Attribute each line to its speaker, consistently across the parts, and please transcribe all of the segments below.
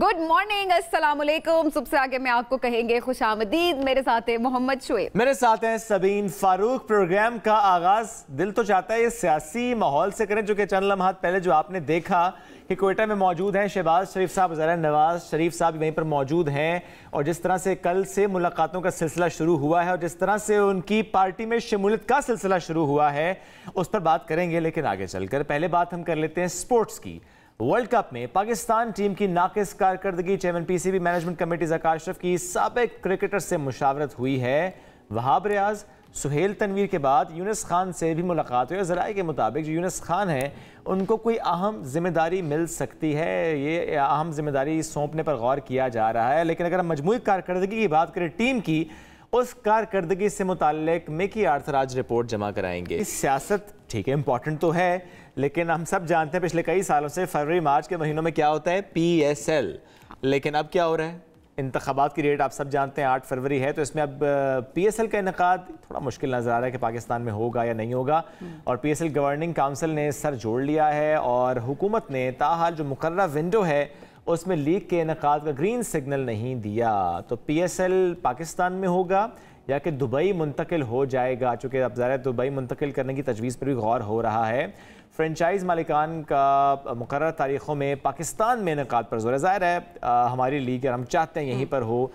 Speaker 1: Good morning, अस्सलाम वालेकुम। सबसे आगे मैं आपको कहेंगे खुशामदीद। मेरे साथ है मोहम्मद शुएब,
Speaker 2: मेरे साथ हैं सबीन फारूक। प्रोग्राम का आगाज दिल तो चाहता है ये सियासी माहौल से करें, जो कि चंद लम्हात पहले जो आपने देखा कि कोयटा में मौजूद हैं शहबाज शरीफ साहब, ज़रा नवाज शरीफ साहब वहीं पर मौजूद हैं, और जिस तरह से कल से मुलाकातों का सिलसिला शुरू हुआ है और जिस तरह से उनकी पार्टी में शमूलियत का सिलसिला शुरू हुआ है उस पर बात करेंगे। लेकिन आगे चलकर पहले बात हम कर लेते हैं स्पोर्ट्स की। वर्ल्ड कप में पाकिस्तान टीम की नाकिस कारकर्दगी, chairman PCB management committee Zaka Ashraf की साबिक क्रिकेटर से मुशावरत हुई है। वहाब रियाज, सुहेल तनवीर के बाद यूनुस खान से भी मुलाकात हुई। ज़राए के मुताबिक जो यूनुस खान हैं उनको कोई अहम जिम्मेदारी मिल सकती है, ये अहम जिम्मेदारी सौंपने पर गौर किया जा रहा है। लेकिन अगर हम मजमूई कारकर्दगी की बात करें टीम की, उस कारकर्दगी से मुताल्लिक मिकी आर्थर आज रिपोर्ट जमा कराएंगे। सियासत ठीक है, इंपॉर्टेंट तो है, लेकिन हम सब जानते हैं पिछले कई सालों से फरवरी मार्च के महीनों में क्या होता है, PSL। लेकिन अब क्या हो रहा है, इंतखाबात की डेट आप सब जानते हैं 8 फरवरी है, तो इसमें अब PSL का इनेकाद थोड़ा मुश्किल नज़र आ रहा है कि पाकिस्तान में होगा या नहीं होगा। और PSL गवर्निंग काउंसिल ने सर जोड़ लिया है और हुकूमत ने ताहाल जो मुकर्रर विंडो है उसमें लीग के इनेकाद का ग्रीन सिग्नल नहीं दिया। तो PSL पाकिस्तान में होगा या कि दुबई मुंतकिल हो जाएगा, चूँकि अब ज़रा दुबई मुंतकिल करने की तजवीज़ पर भी गौर हो रहा है। फ्रेंचाइज मालिकान का मुकर्रर तारीख़ों में पाकिस्तान में इनेकाद पर जोर है। ज़ाहिर है हमारी लीग हम चाहते हैं यहीं पर हो,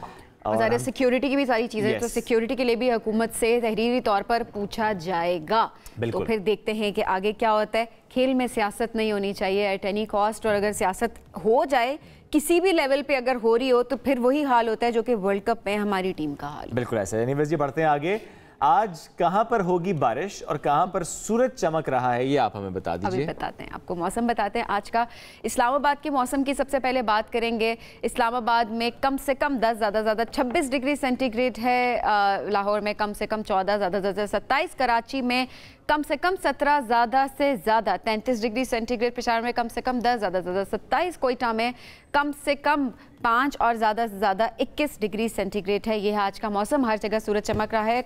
Speaker 1: और सिक्योरिटी की भी सारी चीज़ें, तो सिक्योरिटी के लिए भी हुकूमत से तहरीरी तौर पर पूछा जाएगा। तो फिर देखते हैं कि आगे क्या होता है। खेल में सियासत नहीं होनी चाहिए एट एनी कॉस्ट, और अगर सियासत हो जाए किसी भी लेवल पे अगर हो रही हो तो फिर वही हाल होता है जो कि वर्ल्ड कप में हमारी टीम का हाल।
Speaker 2: बिल्कुल ऐसा है। एनीवेज जी बढ़ते हैं आगे। आज कहां पर होगी बारिश और कहां पर सूरज चमक रहा है, ये आप हमें बता दीजिए।
Speaker 1: अभी बताते हैं आपको, मौसम बताते हैं आज का। इस्लामाबाद के मौसम की सबसे पहले बात करेंगे। इस्लामाबाद में कम से कम 10, ज़्यादा 26 डिग्री सेंटीग्रेड है। लाहौर में कम से कम 14, ज़्यादा 27। कराची में कम से कम 17, ज़्यादा से ज़्यादा 33 डिग्री सेंटीग्रेड। पेशावर में कम से कम 10, ज़्यादा 27। कोयटा में कम से कम 5 और ज़्यादा से ज़्यादा 21 डिग्री सेंटीग्रेड है। ये है आज का मौसम। हर जगह सूरज चमक रहा है।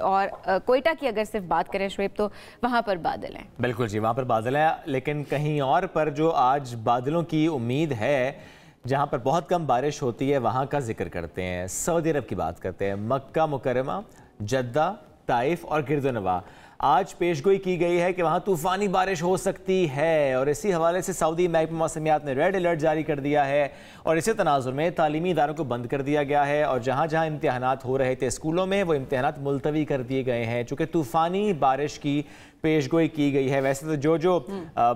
Speaker 1: और कोयटा की अगर सिर्फ बात करें शुएब, तो वहाँ पर बादल हैं।
Speaker 2: बिल्कुल जी, वहाँ पर बादल है, लेकिन कहीं और पर जो आज बादलों की उम्मीद है, जहाँ पर बहुत कम बारिश होती है, वहाँ का जिक्र करते हैं। सऊदी अरब की बात करते हैं। मक्का मुकर्रमा, जद्दा, ताइफ और गिरदोनवा आज पेशगोई की गई है कि वहाँ तूफ़ानी बारिश हो सकती है, और इसी हवाले से सऊदी महकमा मौसमियात ने रेड अलर्ट जारी कर दिया है। और इसी तनाजुर में तालीमी इदारों को बंद कर दिया गया है, और जहाँ जहाँ इम्तिहानात हो रहे थे स्कूलों में, वो इम्तिहानात मुलतवी कर दिए गए हैं चूँकि तूफ़ानी बारिश की पेशगोई की गई है। वैसे तो जो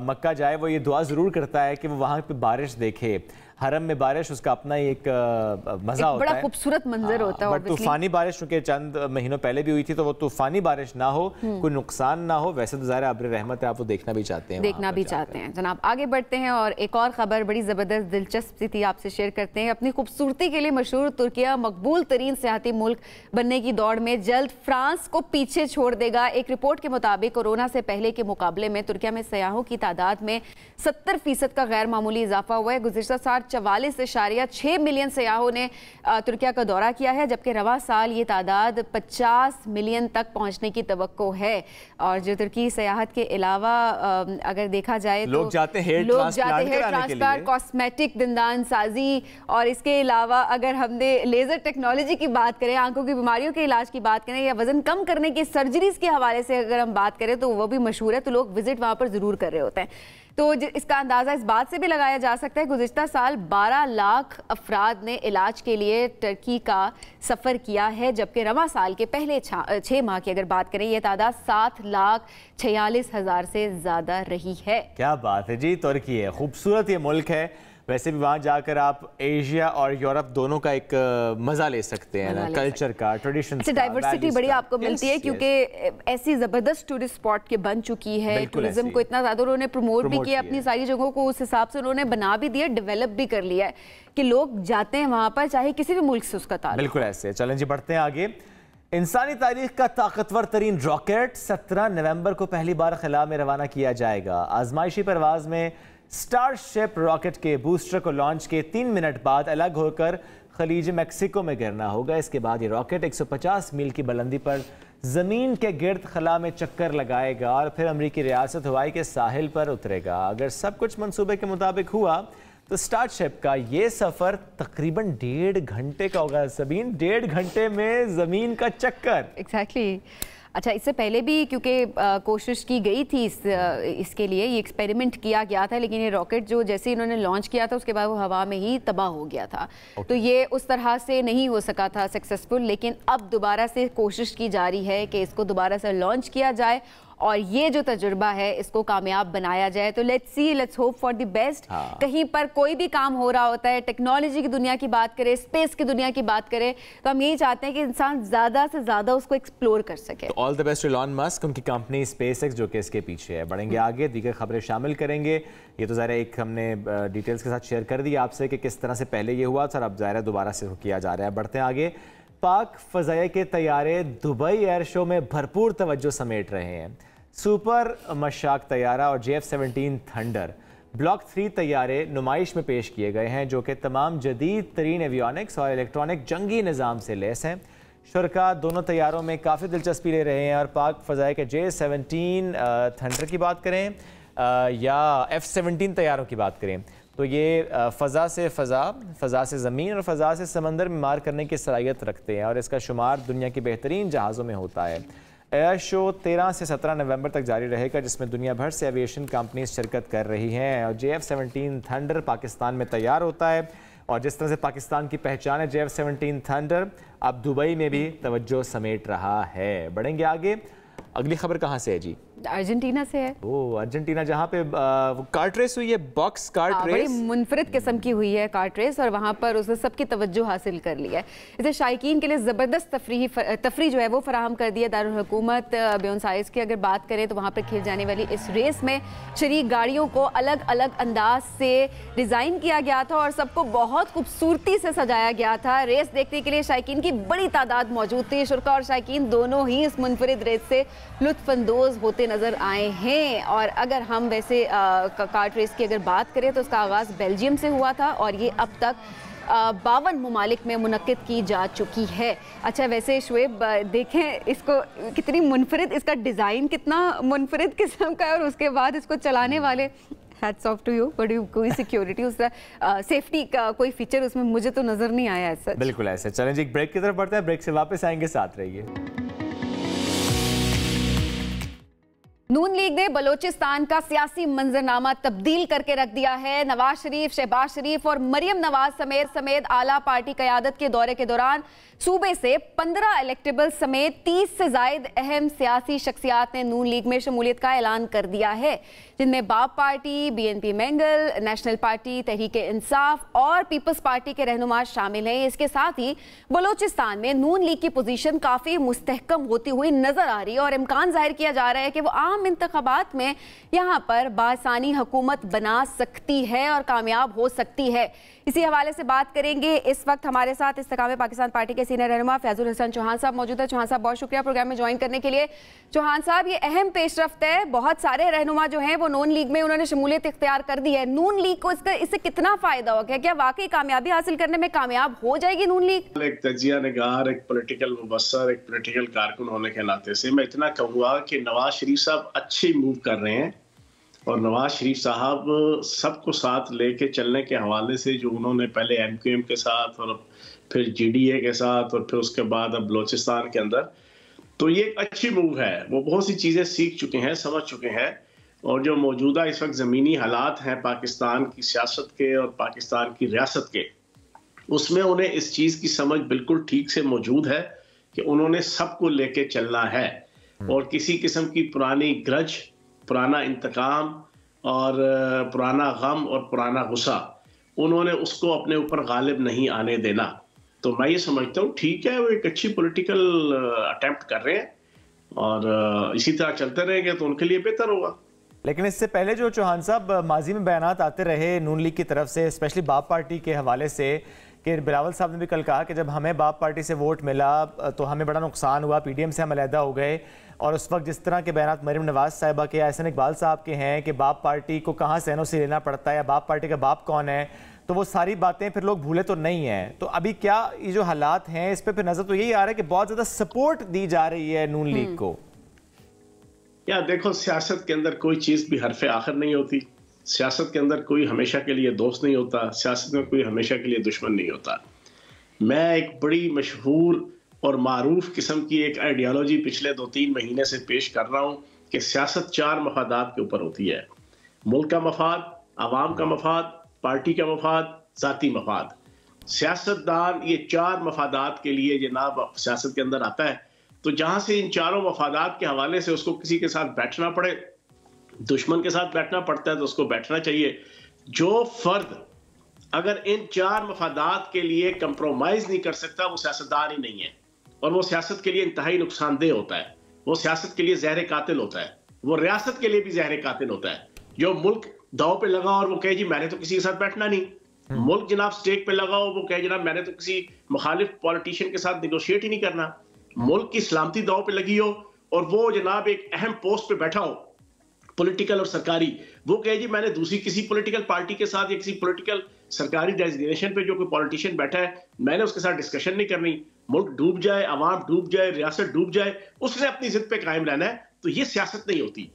Speaker 2: मक्का जाए वो ये दुआ ज़रूर करता है कि वो वहाँ पर बारिश देखे। हरम में बारिश उसका अपना ही एक मज़ा होता है,
Speaker 1: बड़ा खूबसूरत मंजर होता है।
Speaker 2: बट तूफ़ानी बारिश चूँकि चंद महीनों पहले भी हुई थी, तो वो तूफ़ानी बारिश ना हो, कोई नुकसान ना हो। वैसे तो ज़ाहिर अब्र रहमत है, आप वो देखना भी चाहते हैं,
Speaker 1: जनाब। आगे बढ़ते हैं और एक और ख़बर बड़ी ज़बरदस्त दिलचस्प थी, आपसे शेयर करते हैं। अपनी खूबसूरती के लिए मशहूर तुर्किया मकबूल तरीन सियाहती मुल्क बनने की दौड़ में जल्द फ्रांस को पीछे छोड़ देगा। एक रिपोर्ट के मुताबिक कोरोना से पहले के मुकाबले में तुर्किया में सयाहों की तादाद में 70% का गैर मामूली इजाफा हुआ है। गुज़िश्ता साल 44.6 मिलियन सयाहों ने तुर्किया का दौरा किया है, जबकि रवा साल ये तादाद 50 मिलियन तक पहुंचने की तवक्को है। और जो तुर्की सयाहत के अलावा अगर देखा जाए तो
Speaker 2: लोग जाते हैं हेयर ट्रांसप्लांट,
Speaker 1: कॉस्मेटिक, दंदान साजी, और इसके अलावा अगर हमने लेजर टेक्नोलॉजी की बात करें, आंखों की बीमारियों के इलाज की बात करें, या वजन कम करने की सर्जरीज के हवाले से अगर हम बात करें तो वो भी मशहूर है, तो लोग विजिट वहाँ पर ज़रूर कर रहे होते हैं। तो इसका अंदाज़ा इस बात से भी लगाया जा सकता है, गुज़िश्ता साल 12 लाख अफराद ने इलाज के लिए टर्की का सफ़र किया है, जबकि रवा साल के पहले 6 माह की अगर बात करें, ये तादाद 7,46,000 से ज़्यादा रही है।
Speaker 2: क्या बात है जी, तुर्की है, खूबसूरत ये मुल्क है। वैसे भी वहाँ जाकर आप एशिया और यूरोप दोनों का एक मज़ा ले सकते हैं ना, कल्चर का, ट्रेडिशन का,
Speaker 1: डाइवर्सिटी बड़ी आपको मिलती है, क्योंकि ऐसी ज़बरदस्त टूरिस्ट स्पॉट के बन चुकी है। टूरिज्म को इतना ज़्यादा उन्होंने प्रमोट भी किया, अपनी सारी जगहों को उस हिसाब से उन्होंने बना भी दिया, डेवलप भी कर लिया है कि लोग जाते हैं वहाँ पर, चाहे किसी भी मुल्क से उसका ताल्लुक।
Speaker 2: बिल्कुल ऐसे। चलें जी बढ़ते हैं आगे। इंसानी तारीख का ताकतवर तरीन रॉकेट 17 नवंबर को पहली बार खला में रवाना किया जाएगा। आजमाइशी परवाज में स्टारशिप रॉकेट के बूस्टर को लॉन्च के 3 मिनट बाद अलग होकर खलीज मैक्सिको में गिरना होगा। इसके बाद ये रॉकेट 150 मील की बुलंदी पर ज़मीन के गिर्द खला में चक्कर लगाएगा और फिर अमरीकी रियासत हवाई के साहिल पर उतरेगा। अगर सब कुछ मंसूबे के मुताबिक हुआ तो स्टार्टशिप का ये सफर तकरीबन 1.5 घंटे का होगा सबीन, 1.5 घंटे में जमीन का चक्कर।
Speaker 1: एग्जैक्टली अच्छा, इससे पहले भी क्योंकि कोशिश की गई थी इसके लिए, ये एक्सपेरिमेंट किया गया था, लेकिन ये रॉकेट जो जैसे इन्होंने लॉन्च किया था उसके बाद वो हवा में ही तबाह हो गया था। तो ये उस तरह से नहीं हो सका था सक्सेसफुल, लेकिन अब दोबारा से कोशिश की जा रही है कि इसको दोबारा से लॉन्च किया जाए और ये जो तजुर्बा है इसको कामयाब बनाया जाए। तो let's see, let's hope for the best. कहीं पर कोई भी काम हो रहा होता है, टेक्नोलॉजी की दुनिया की बात करें, स्पेस की दुनिया की बात करें, तो हम यही चाहते हैं कि इंसान ज्यादा से ज्यादा उसको एक्सप्लोर कर सके।
Speaker 2: तो all the best Elon Musk, उनकी कंपनी स्पेसएक्स जो कि इसके पीछे है। बढ़ेंगे आगे, दीगर खबरें शामिल करेंगे। ये तो ज़ाहिर एक हमने डिटेल्स के साथ शेयर कर दी आपसे कि किस तरह से पहले ये हुआ था, अब ज़ाहिर दोबारा से किया जा रहा है। बढ़ते हैं आगे। पाक फ़ज़ाइया के तैयारे दुबई एयर शो में भरपूर तवज्जो समेट रहे हैं। सुपर मशाक तैयारा और JF-17 थंडर ब्लॉक 3 तैयारे नुमाइश में पेश किए गए हैं, जो कि तमाम जदीद तरीन एवियोनिक्स और इलेक्ट्रॉनिक जंगी निज़ाम से लैस हैं। शुरका दोनों तैयारों में काफ़ी दिलचस्पी ले रहे हैं और पाक फ़ज़ाइया के JF-17 थंडर की बात करें या F-17 तैयारों की बात करें तो ये फ़ज़ा से फ़ज़ा, फ़ज़ा से ज़मीन और फ़ज़ा से समंदर में मार करने की सलाहियत रखते हैं और इसका शुमार दुनिया की बेहतरीन जहाज़ों में होता है। एयर शो 13 से 17 नवंबर तक जारी रहेगा, जिसमें दुनिया भर से एविएशन कंपनीज शिरकत कर रही हैं और JF-17 थंडर पाकिस्तान में तैयार होता है और जिस तरह से पाकिस्तान की पहचान है JF-17 थंडर, अब दुबई में भी तवज्जो समेट रहा है। बढ़ेंगे आगे। अगली खबर कहाँ से है जी?
Speaker 1: अर्जेंटीना से है।
Speaker 2: ओह, अर्जेंटीना, जहाँ पे कार्ट रेस हुई है, बॉक्स कार्ट रेस।
Speaker 1: बड़ी मुनफरिद किस्म की हुई है कार्ट रेस और वहाँ पर उसने सबकी तवज्जो हासिल कर ली है। इसे शायकीन के लिए ज़बरदस्त तफरी जो है वो फराहम कर दी है। दारुल हुकूमत ब्यूनस आयर्स की अगर बात करें तो वहाँ पर खेल जाने वाली इस रेस में शरीक गाड़ियों को अलग अलग अंदाज से डिज़ाइन किया गया था और सबको बहुत खूबसूरती से सजाया गया था। रेस देखने के लिए शायकीन की बड़ी तादाद मौजूद थी। शुरका और शायकीन दोनों ही इस मुनफरिद रेस से लुत्फानंदोज होते नजर आए हैं। और अगर हम वैसे कार्ट रेस की अगर बात करें तो उसका आगाज़ बेल्जियम से हुआ था और ये अब तक 52 मुमालिक में मुनक्किद की जा चुकी है। अच्छा, वैसे शुएब देखें इसको, कितनी मुनफरिद, इसका डिज़ाइन कितना मुनफरिद किस्म का है और उसके बाद इसको चलाने वाले, हैट्स ऑफ टू यू। बड़ी कोई सिक्योरिटी, उसका सेफ्टी का कोई फीचर उसमें मुझे तो नज़र नहीं आया ऐसा।
Speaker 2: बिल्कुल ऐसे। चलें जी, एक ब्रेक की तरफ बढ़ते हैं, ब्रेक से वापस आएंगे, साथ रहिए।
Speaker 1: नून लीग ने बलोचिस्तान का सियासी मंजरनामा तब्दील करके रख दिया है। नवाज शरीफ, शहबाज शरीफ और मरियम नवाज समेत आला पार्टी क़यादत के दौरे के दौरान सूबे से 15 इलेक्टेबल समेत 30 से जायद अहम सियासी शख्सियात ने नून लीग में शमूलियत का ऐलान कर दिया है, जिनमें बाप party, BNP mangle, national party, Tehreek-e-Insaf और पीपल्स पार्टी के रहनुमा शामिल हैं। इसके साथ ही बलोचिस्तान में नून लीग की पोजीशन काफ़ी मुस्तहकम होती हुई नजर आ रही है और इम्कान जाहिर किया जा रहा है कि वो आम इंतखाबात में यहाँ पर बासानी हुकूमत बना सकती है और कामयाब हो सकती है। इसी हवाले से बात करेंगे। इस वक्त हमारे साथ इस्तेकाम पाकिस्तान पार्टी के सीनियर रहनुमा फैजुल हसन चौहान साहब मौजूद है। चौहान साहब, बहुत शुक्रिया प्रोग्राम में ज्वाइन करने के लिए। चौहान साहब, ये अहम पेशरफ्त है, बहुत सारे रहनुमा जो हैं वो नून लीग में उन्होंने शमूलियत इख्तियार कर दी है। नून लीग को इससे कितना फायदा हो गया? क्या वाकई कामयाबी हासिल करने में कामयाब हो जाएगी नून लीग?
Speaker 3: एक तजिया निगार, एक पॉलिटिकल मुबस्सर, एक पॉलिटिकल कारकुन होने के नाते से मैं इतना कहूँगा कि नवाज शरीफ साहब अच्छी मूव कर रहे हैं और नवाज शरीफ साहब सबको साथ लेके चलने के हवाले से जो उन्होंने पहले MQM के साथ और फिर GDA के साथ और फिर उसके बाद अब बलोचिस्तान के अंदर, तो ये एक अच्छी मूव है। वो बहुत सी चीज़ें सीख चुके हैं, समझ चुके हैं और जो मौजूदा इस वक्त ज़मीनी हालात हैं पाकिस्तान की सियासत के और पाकिस्तान की रियासत के, उसमें उन्हें इस चीज़ की समझ बिल्कुल ठीक से मौजूद है कि उन्होंने सबको लेके चलना है और किसी किस्म की पुरानी ग्रज, पुराना इंतकाम और पुराना गम और पुराना गुस्सा, उन्होंने उसको अपने ऊपर गालिब नहीं आने देना। तो मैं ये समझता हूँ ठीक है, वो एक अच्छी पॉलिटिकल अटेम्प्ट कर रहे हैं और इसी तरह चलते रहेंगे तो उनके लिए बेहतर होगा।
Speaker 2: लेकिन इससे पहले जो चौहान साहब माजी में बयानात आते रहे नून लीग की तरफ से, स्पेशली बाप पार्टी के हवाले से, कि बिलावल साहब ने भी कल कहा कि जब हमें बाप पार्टी से वोट मिला तो हमें बड़ा नुकसान हुआ, PDM से हम अलहदा हो गए। और उस वक्त जिस तरह के बयानात मरियम नवाज साहिबा के, एहसन इकबाल साहब के हैं कि बाप पार्टी को कहाँ से NOC लेना पड़ता है या बाप पार्टी का बाप कौन है, तो वो सारी बातें फिर लोग भूले तो नहीं हैं। तो अभी क्या ये जो हालात हैं इस पर फिर नजर तो यही आ रहा है कि बहुत ज़्यादा सपोर्ट दी जा रही है नून लीग को।
Speaker 3: या देखो, सियासत के अंदर कोई चीज़ भी हरफ आखिर नहीं होती। سیاست کے اندر کوئی ہمیشہ کے لیے دوست نہیں ہوتا، سیاست میں کوئی ہمیشہ کے لیے دشمن نہیں ہوتا. میں ایک بڑی مشہور اور معروف قسم کی ایک آئیڈیالوجی پچھلے 2-3 مہینے سے پیش کر رہا ہوں کہ سیاست 4 مفادات کے اوپر ہوتی ہے: ملک کا مفاد، عوام کا مفاد، پارٹی کا مفاد، ذاتی مفاد. سیاستدان یہ 4 مفادات کے لیے جناب سیاست کے اندر آتا ہے. تو جہاں سے ان 4 مفادات کے حوالے سے اس کو کسی کے ساتھ بیٹھنا پڑے، دشمن کے ساتھ بیٹھنا پڑتا ہے تو اس کو بیٹھنا چاہیے. جو فرد اگر ان 4 مفادات کے لیے کمپرومائز نہیں کر سکتا وہ سیاستدان ہی نہیں ہے، اور وہ سیاست کے لیے انتہائی نقصان دہ ہوتا ہے. وہ سیاست کے لیے زہر قاتل ہوتا ہے، وہ ریاست کے لیے بھی زہر قاتل ہوتا ہے. جو ملک داؤ پہ لگا اور وہ کہے جی میں نے تو کسی کے ساتھ بیٹھنا نہیں، ملک جناب سٹیک پہ لگا ہو وہ کہے جناب میں نے تو کسی مخالف پولیٹیشین کے ساتھ نیگوشیٹ ہی نہیں کرنا. ملک کی سلامتی داؤ پہ لگی ہو اور وہ جناب ایک اہم پوسٹ پہ بیٹھا ہو پولیٹیکل اور سرکاری، وہ کہے جی میں نے دوسری کسی پولیٹیکل پارٹی کے ساتھ یا کسی پولیٹیکل سرکاری ڈیزگنیشن پہ جو کوئی پولیٹیشین بیٹھا ہے میں نے اس کے ساتھ ڈسکشن نہیں کرنی. ملک ڈوب جائے، عوام ڈوب جائے، ریاست ڈوب جائے، اس نے اپنی ضد پہ قائم رہنا ہے. تو یہ سیاست نہیں ہوتی.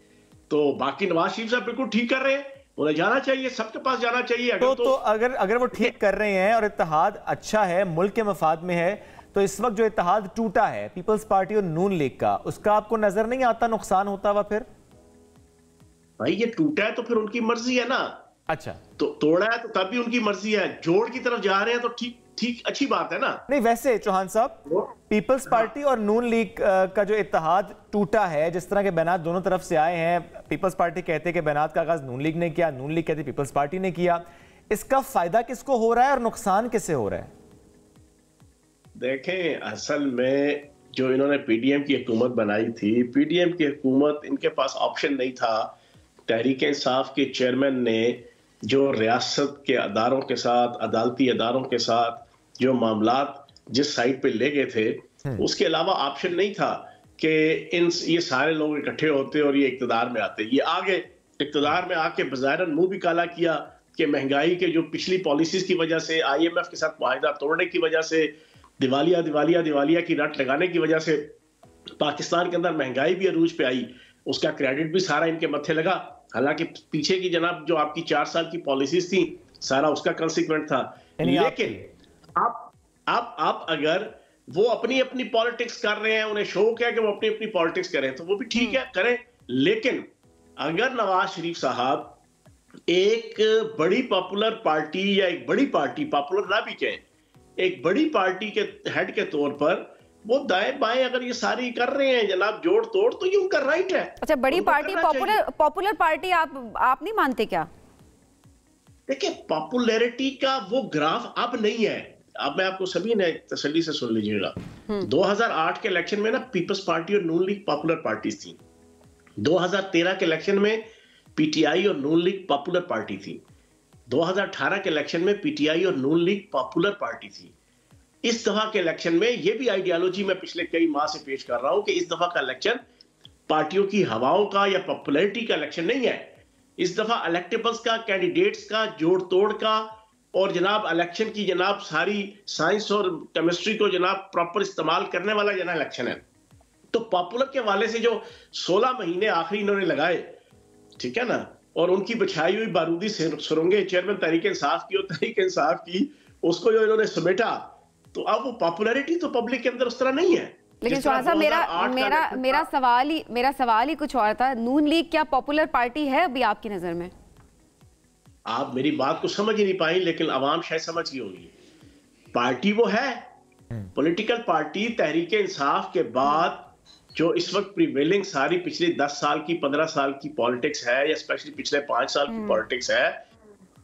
Speaker 3: تو باقی نواز شریف صاحب بالکل ٹھیک کر رہے ہیں، انہیں جانا چاہیے، سب کے پاس جانا چاہیے.
Speaker 2: تو اگر وہ ٹھیک کر رہے ہیں اور اتحاد اچھا ہے، ملک کے مفاد میں ہے، تو اس وقت جو اتحاد ٹوٹا ہے پیپلز پارٹی اور نون لیگ کا، اس کا آپ کو نظر نہیں آتا نقصان ہوتا ہوا؟ پھر
Speaker 3: بھائی یہ ٹوٹا ہے تو پھر ان کی مرضی ہے نا.
Speaker 2: اچھا
Speaker 3: تو توڑا ہے تو تب بھی ان کی مرضی ہے. جوڑ کی طرف جا رہے ہیں تو ٹھیک اچھی بات ہے نا.
Speaker 2: نہیں ویسے چوہان صاحب پیپلز پارٹی اور نون لیگ کا جو اتحاد ٹوٹا ہے، جس طرح کے بیانات دونوں طرف سے آئے ہیں، پیپلز پارٹی کہتے ہیں کہ بیانات کا آغاز نون لیگ نے کیا، نون لیگ کہتے ہیں پیپلز پارٹی نے کیا، اس کا فائدہ کس کو ہو رہا ہے اور نقصان کس سے ہو رہا ہے؟
Speaker 3: دیکھیں اصل میں جو انہوں نے پی ڈی ایم کی حکومت بنائی تھی، پی ڈی ایم کی حکومت ان کے پاس آپشن نہیں تھا. تحریک انصاف کے چیئرمین نے جو ریاست کے اداروں کے ساتھ، عدالتی اداروں کے ساتھ جو معاملات جس سائٹ پہ لے گئے تھے، اس کے علاوہ آپشن نہیں تھا کہ یہ سارے لوگ اکٹھے ہوتے اور یہ اقتدار میں آتے. یہ آگے اقتدار میں آ کے بظاہراً منہ بھی کالا کیا کہ مہنگائی کے جو پچھلی پالیسیز کی وجہ سے، آئی ایم ایف کے ساتھ معاہدہ توڑنے کی وجہ سے، دیوالیہ کی رٹ لگانے کی وجہ سے پاکستان کے اندر مہنگائی بھی عروج پہ آئی. اس کا کریڈٹ بھی سارا ان کے متھے لگا. حالانکہ پیچھے کی جناب جو آپ کی 4 سال کی پالیسیز تھیں سارا اس کا کنسیکوینٹ تھا. لیکن اب اگر وہ اپنی پالیٹکس کر رہے ہیں، انہیں شوق ہے کہ وہ اپنی پالیٹکس کریں تو وہ بھی ٹھیک ہے کریں. لیکن اگر نواز شریف صاحب ایک بڑی پاپولر پارٹی یا ایک بڑی پارٹی، پاپولر نہ بھی کہیں، ایک بڑی پارٹی کے ہیڈ کے طور پر وہ دائیں بائیں اگر یہ ساری کر رہے ہیں جناب جوڑ توڑ، تو یہ ان کا رائٹ ہے.
Speaker 1: اچھا بڑی پارٹی، پاپولر پارٹی آپ نہیں مانتے کیا؟
Speaker 3: دیکھیں پاپولیرٹی کا وہ گراف اب نہیں ہے. اب میں آپ کو سبھی نے تسلی سے سن لیجیے گا، 2008 کے الیکشن میں نا پیپلز پارٹی اور نون لیگ پاپولر پارٹیز تھیں. 2013 کے الیکشن میں پی ٹی آئی اور نون لیگ پاپولر پارٹی تھی. 2018 کے الیکشن میں پی ٹی آئی اور نون لیگ پاپولر پارٹی تھی. اس دفعہ کے الیکشن میں یہ بھی آئیڈیالوجی میں پچھلے کئی ماہ سے پیش کر رہا ہوں کہ اس دفعہ کا الیکشن پارٹیوں کی ہواؤں کا یا پاپولیرٹی کا الیکشن نہیں ہے. اس دفعہ الیکٹیبلز کا، کینڈیڈیٹس کا، جوڑ توڑ کا، اور جناب الیکشن کی جناب ساری سائنس اور کیمسٹری کو جناب پراپر استعمال کرنے والا جناب الیکشن ہے. تو پاپولر کے حوالے سے جو 16 مہینے آخری انہوں نے لگائے، ٹھیک ہے نا، اور ان کی بچھائی ہوئی بارودی سرنگیں چیئرمین تحریک انصاف کی اور تحریک انصاف کی، اس کو جو انہوں نے سمیٹا، تو اب وہ پاپولیرٹی تو پبلک کے اندر اس طرح نہیں ہے.
Speaker 1: لیکن سوہان صاحب میرا سوال ہی کچھ اور تھا. نون لیگ کیا پاپولر پارٹی ہے ابھی آپ کی نظر میں؟
Speaker 3: آپ میری بات کو سمجھ ہی نہیں پائیں، لیکن عوام شاید سمجھ گئی ہوگی. پارٹی وہ ہے، پولیٹیکل پارٹی. تحریک انصاف کے بعد جو اس وقت پریویلنگ ساری پچھلی 10 سال کی 15 سال کی پالیٹکس ہے، یا اسپیشلی پچھلے 5 سال کی پالیٹکس ہے،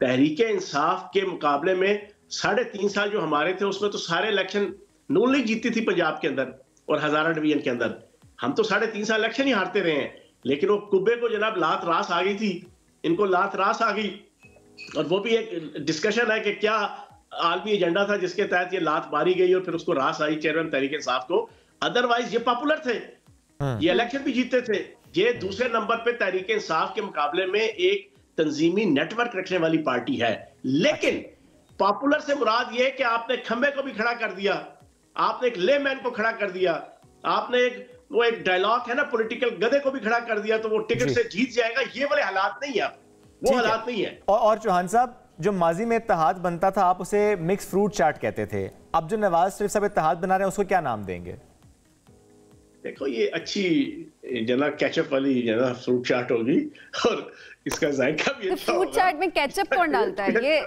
Speaker 3: تحریک انصاف کے مقابلے میں 3.5 سال جو ہمارے تھے اس میں تو سارے الیکشن نون لیگ جیتی تھی پنجاب کے اندر اور ہزارہ ڈویژن کے اندر. ہم تو 3.5 سال الیکشن ہی ہارتے رہے ہیں. لیکن وہ کبے کو جناب لات راس آ گئی تھی، ان کو لات راس آ گئی، اور وہ بھی ایک ڈسکشن ہے کہ کیا عالمی ایجنڈا تھا جس کے تحت یہ لات ماری گئی اور پھر اس کو راس آئی چیئرمین تحریک انصاف کو. ادروائز یہ پاپولر تھے، یہ الیکشن بھی جیتے تھے. یہ دوسرے نمبر پہ تحریک انصاف کے مقابلے میں ایک تنظیمی نیٹ ورک رکھنے والی پارٹی ہے. لیکن پاپولر سے مراد یہ کہ آپ نے کھمبے کو بھی کھڑا کر دیا، آپ نے ایک لے مین کو کھڑا کر دیا، آپ نے ایک ڈائلاگ ہے نا پولیٹیکل گدے کو بھی کھڑا کر دیا تو وہ ٹکٹ سے جیت جائے گا. یہ والے حالات نہیں ہیں. वो हालात नहीं है।
Speaker 2: और चौहान साहब, जो माजी में इत्तेहाद बनता था आप उसे मिक्स फ्रूट चाट कहते थे, अब जो नवाज शरीफ साहब इत्तेहाद बना रहे हैं उसको क्या नाम देंगे?
Speaker 3: देखो ये अच्छी जना केचप वाली जना फ्रूट चाट होगी और इसका जायका भी अच्छा होगा।
Speaker 1: फ्रूट चाट में केचप कौन डालता है?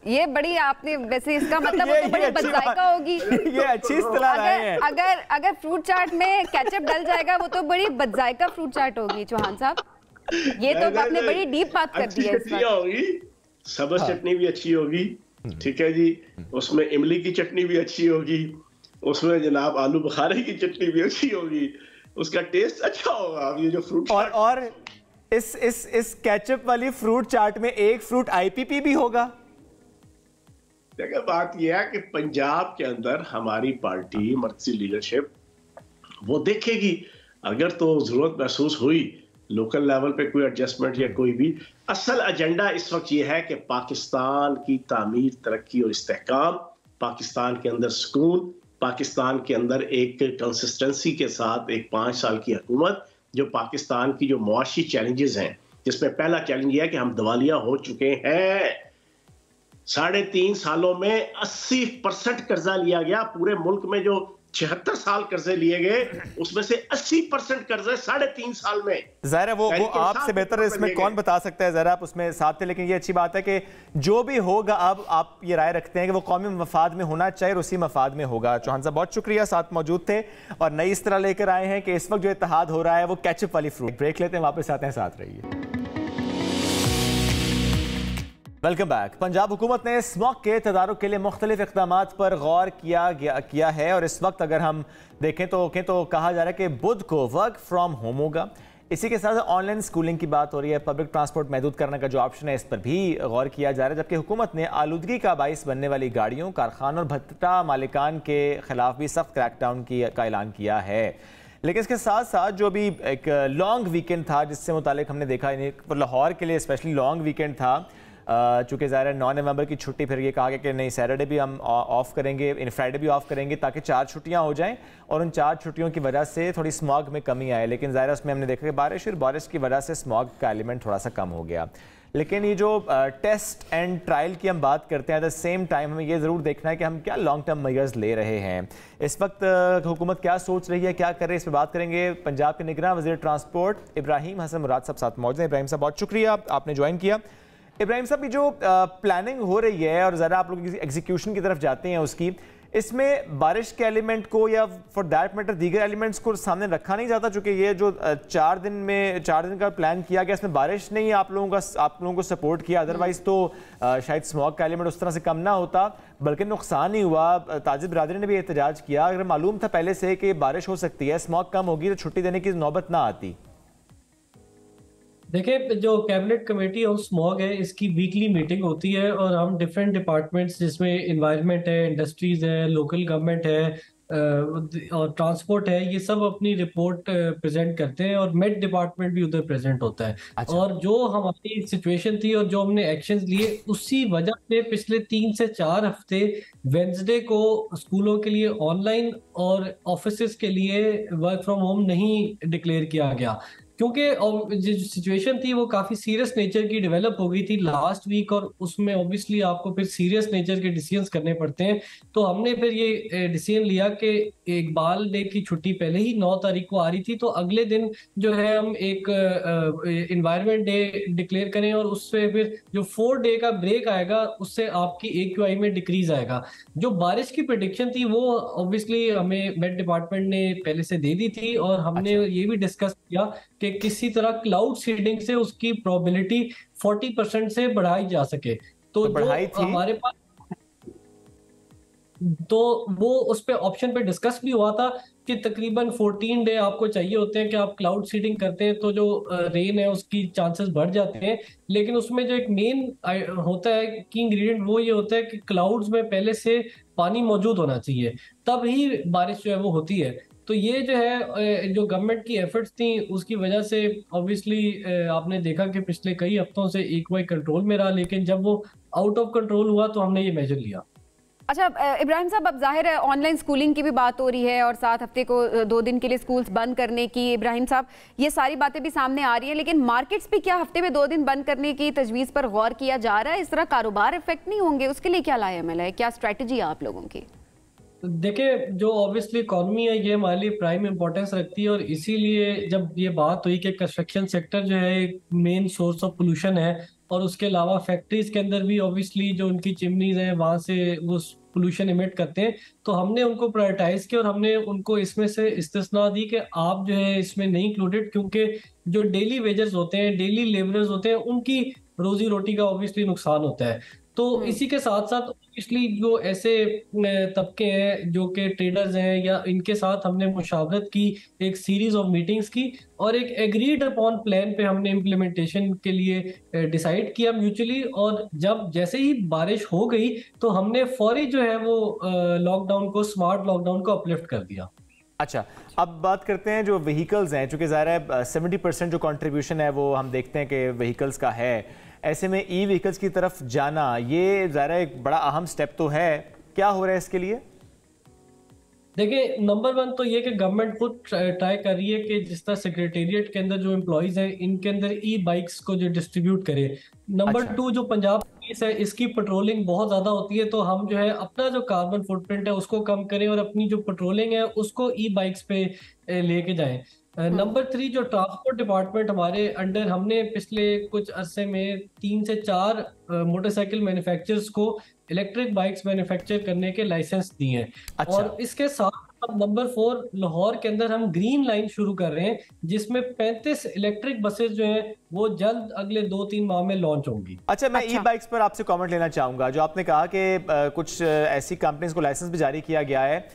Speaker 1: ये बड़ी आपने वैसे इसका मतलब वो तो बड़ी बदजायका होगी।
Speaker 2: ये अच्छी इस्तेलाह लाए हैं।
Speaker 1: अगर फ्रूट चाट में केचप डल जाएगा वो तो बड़ी बदजायका फ्रूट चाट होगी चौहान साहब। ये तो आपने बड़ी डीप बात कर दी है।
Speaker 3: चटनी होगी, सब्ज चटनी भी अच्छी होगी, ठीक है जी, उसमें इमली की चटनी भी अच्छी होगी, उसमें जनाब आलू बुखारे की चटनी भी अच्छी होगी, उसका टेस्ट अच्छा होगा। अब ये जो फ्रूट
Speaker 2: और इस केचप वाली फ्रूट चाट में एक फ्रूट आईपीपी भी होगा।
Speaker 3: देखिए बात यह है कि पंजाब के अंदर हमारी पार्टी मर्कजी लीडरशिप वो देखेगी, अगर तो जरूरत महसूस हुई लोकल लेवल पे कोई एडजस्टमेंट या कोई भी, असल एजेंडा इस वक्त ये है कि पाकिस्तान की तामीर, तरक्की और इस्तेहकाम, पाकिस्तान के अंदर सुकून, पाकिस्तान के अंदर एक कंसिस्टेंसी के साथ एक 5 साल की हुकूमत, जो पाकिस्तान की जो मुआशी चैलेंजेस हैं, जिसमें पहला चैलेंज यह है कि हम दिवालिया हो चुके हैं। 3.5 सालों में 80% कर्जा लिया गया। पूरे मुल्क में जो 76 साल कर्जे लिए गए उसमें से 80% कर्जे 3.5 साल में।
Speaker 2: ज़ाहिर है वो आपसे बेहतर इसमें कौन बता सकता है, ज़रा आप उसमें साथ थे। लेकिन ये अच्छी बात है कि जो भी होगा अब आप ये राय रखते हैं कि वो कौमी मफाद में होना चाहिए और उसी मफाद में होगा। चौहान साहब बहुत शुक्रिया, साथ मौजूद थे और नई इस तरह लेकर आए हैं कि इस वक्त जो इत्तेहाद हो रहा है वो केचप वाली फ्रूट। ब्रेक लेते हैं, वापस आते हैं, साथ रहिए। Welcome back. पंजाब हुकूमत ने स्मॉग के तदारुक के लिए मुख्तलिफ इक़दामात पर गौर किया है और इस वक्त अगर हम देखें तो कहा जा रहा है कि बुध को वर्क फ्रॉम होम होगा। इसी के साथ ऑनलाइन स्कूलिंग की बात हो रही है, पब्लिक ट्रांसपोर्ट महदूद करने का जो ऑप्शन है इस पर भी गौर किया जा रहा है। जबकि हुकूमत ने आलूदगी का बाइस बनने वाली गाड़ियों, कारखानों और भट्टा मालिकान के खिलाफ भी सख्त क्रैकडाउन का ऐलान किया है। लेकिन इसके साथ साथ जो भी एक लॉन्ग वीकेंड था जिससे मुतालिक हमने देखा, लाहौर के लिए स्पेशली लॉन्ग वीकेंड था, चूँकि ज़ाहिर है 9 नवंबर की छुट्टी, फिर ये कहा गया कि नहीं सैटरडे भी हम ऑफ करेंगे, फ्राइडे भी ऑफ करेंगे ताकि 4 छुट्टियां हो जाएं और उन 4 छुट्टियों की वजह से थोड़ी स्मॉग में कमी आए। लेकिन ज़ाहिर है उसमें हमने देखा कि बारिश की वजह से स्मॉग का एलिमेंट थोड़ा सा कम हो गया। लेकिन ये जो टेस्ट एंड ट्रायल की हम बात करते हैं, एट द सेम टाइम हमें ये ज़रूर देखना है कि हम क्या लॉन्ग टर्म मेजर्स ले रहे हैं। इस वक्त हुकूमत क्या सोच रही है, क्या कर रही है, इस पर बात करेंगे। पंजाब के निगरान वज़ीर ट्रांसपोर्ट इब्राहिम हसन मुराद साहब साथ मौजूद हैं। इब्राहिम साहब बहुत शुक्रिया, आपने ज्वाइन किया। इब्राहिम साहब, जो प्लानिंग हो रही है और ज़रा आप लोग एग्जीक्यूशन की तरफ जाते हैं उसकी, इसमें बारिश के एलिमेंट को या फॉर दैट मैटर दीगर एलिमेंट्स को सामने रखा नहीं जाता? चूँकि ये जो 4 दिन का प्लान किया गया इसमें बारिश ने ही आप लोगों को सपोर्ट किया, अदरवाइज तो शायद स्मॉग का एलिमेंट उस तरह से कम ना होता बल्कि नुकसान ही हुआ। ताजिर बिरादरी ने भी एहतजाज किया, अगर मालूम था पहले से कि बारिश हो सकती है, स्मॉग कम होगी तो छुट्टी देने की नौबत ना आती।
Speaker 4: देखिए, जो कैबिनेट कमेटी ऑन स्मॉग है इसकी वीकली मीटिंग होती है और हम डिफरेंट डिपार्टमेंट्स जिसमें एनवायरनमेंट है, इंडस्ट्रीज है, लोकल गवर्नमेंट है और ट्रांसपोर्ट है, ये सब अपनी रिपोर्ट प्रेजेंट करते हैं और मेट डिपार्टमेंट भी उधर प्रेजेंट होता है। अच्छा। और जो हमारी सिचुएशन थी और जो हमने एक्शंस लिए उसी वजह से पिछले 3 से 4 हफ्ते वेंसडे को स्कूलों के लिए ऑनलाइन और ऑफिसेस के लिए वर्क फ्रॉम होम नहीं डिक्लेयर किया गया, क्योंकि जो सिचुएशन थी वो काफी सीरियस नेचर की डेवलप हो गई थी लास्ट वीक और उसमें ऑब्वियसली आपको फिर सीरियस नेचर के डिसीजंस करने पड़ते हैं। तो हमने फिर ये डिसीजन लिया कि इकबाल डे की छुट्टी पहले ही 9 तारीख को आ रही थी, तो अगले दिन जो है हम एक एनवायरनमेंट डे डिक्लेयर करें और उससे फिर जो 4 डे का ब्रेक आएगा उससे आपकी AQI में डिक्रीज आएगा। जो बारिश की प्रेडिक्शन थी वो ऑब्वियसली हमें मेट डिपार्टमेंट ने पहले से दे दी थी और हमने ये भी डिस्कस किया कि किसी तरह क्लाउड सीडिंग से उसकी प्रोबेबिलिटी 40% से बढ़ाई जा सके। तो बढ़ाई थी हमारे पास, तो वो उस पे ऑप्शन पे डिस्कस भी हुआ था कि तकरीबन 14 डे आपको चाहिए होते हैं कि आप क्लाउड सीडिंग करते हैं तो जो रेन है उसकी चांसेस बढ़ जाते हैं। लेकिन उसमें जो एक मेन होता है की इंग्रेडिएंट वो ये होता है कि क्लाउड्स में पहले से पानी मौजूद होना चाहिए, तब ही बारिश जो है वो होती है। तो ये जो है जो गवर्नमेंट की एफर्ट्स थी उसकी वजह से ऑब्वियसली आपने देखा कि पिछले कई हफ्तों से AQI कंट्रोल में रहा, लेकिन जब वो आउट ऑफ कंट्रोल हुआ तो हमने ये मेजर लिया।
Speaker 1: अच्छा इब्राहिम साहब, अब जाहिर है ऑनलाइन स्कूलिंग की भी बात हो रही है और 7 हफ्ते को 2 दिन के लिए स्कूल्स बंद करने की, इब्राहिम साहब ये सारी बातें भी सामने आ रही हैं, लेकिन मार्केट्स भी क्या हफ्ते में 2 दिन बंद करने की तजवीज़ पर गौर किया जा रहा है? इस तरह कारोबार इफेक्ट नहीं होंगे? उसके लिए क्या लाएमल है, क्या स्ट्रेटजी है आप लोगों की?
Speaker 4: देखिए, जो ऑब्वियसली इकॉनमी है ये हमारे लिए प्राइम इंपॉर्टेंस रखती है, और इसीलिए जब ये बात हुई कि कंस्ट्रक्शन सेक्टर जो है एक मेन सोर्स ऑफ पोल्यूशन है, और उसके अलावा फैक्ट्रीज के अंदर भी ऑब्वियसली जो उनकी चिमनीज हैं वहां से वो पोल्यूशन इमिट करते हैं, तो हमने उनको प्रायोरिटाइज किया और हमने उनको इसमें से इस्तिस्ना दी कि आप जो है इसमें नहीं इंक्लूडेड, क्योंकि जो डेली वेजेस होते हैं, डेली लेबरर्स होते हैं, उनकी रोजी रोटी का ऑब्वियसली नुकसान होता है। तो इसी के साथ साथ ऑब्वियसली जो ऐसे तबके हैं जो कि ट्रेडर्स हैं, या इनके साथ हमने मुशावरत की, एक सीरीज ऑफ मीटिंग्स की, और एक एग्रीड अपॉन प्लान पे हमने इम्प्लीमेंटेशन के लिए डिसाइड किया म्यूचुअली। और जब जैसे ही बारिश हो गई तो हमने फौरी जो है वो लॉकडाउन को, स्मार्ट लॉकडाउन को अपलिफ्ट कर दिया।
Speaker 2: अच्छा, अब बात करते हैं जो व्हीकल्स हैं, चूंकि ज़ाहिर है 70% जो कंट्रीब्यूशन है वो हम देखते हैं कि व्हीकल्स का है, ऐसे में ई व्हीकल्स की तरफ जाना ये ज़ाहिर है एक बड़ा अहम स्टेप तो है, क्या हो रहा है इसके लिए?
Speaker 4: देखिए, नंबर 1 तो ये कि गवर्नमेंट खुद ट्राई कर रही है कि जिस तरह सेक्रेटेरिएट के अंदर जो एम्प्लॉइज हैं इनके अंदर ई बाइक्स को जो डिस्ट्रीब्यूट करे। नंबर 2 जो पंजाब पुलिस है इसकी पेट्रोलिंग बहुत ज्यादा होती है, तो हम जो है अपना जो कार्बन फुटप्रिंट है उसको कम करें और अपनी जो पेट्रोलिंग है उसको ई बाइक्स पे लेके जाएं। नंबर 3 जो ट्रांसपोर्ट डिपार्टमेंट हमारे अंडर, हमने पिछले कुछ अरसे में 3 से 4 मोटरसाइकिल मैन्युफैक्चरर्स को इलेक्ट्रिक बाइक्स मैन्युफैक्चर करने के लाइसेंस दिए हैं।
Speaker 2: अच्छा।
Speaker 4: और इसके साथ नंबर 4 लाहौर के अंदर हम ग्रीन लाइन शुरू कर रहे हैं, जिसमें 35 इलेक्ट्रिक बसेस जो हैं वो जल्द अगले 2-3 माह में लॉन्च होंगी।
Speaker 2: अच्छा, मैं ई बाइक्स पर आपसे कमेंट लेना चाहूंगा। जो आपने कहा कि कुछ ऐसी कंपनीज को लाइसेंस भी जारी किया गया है,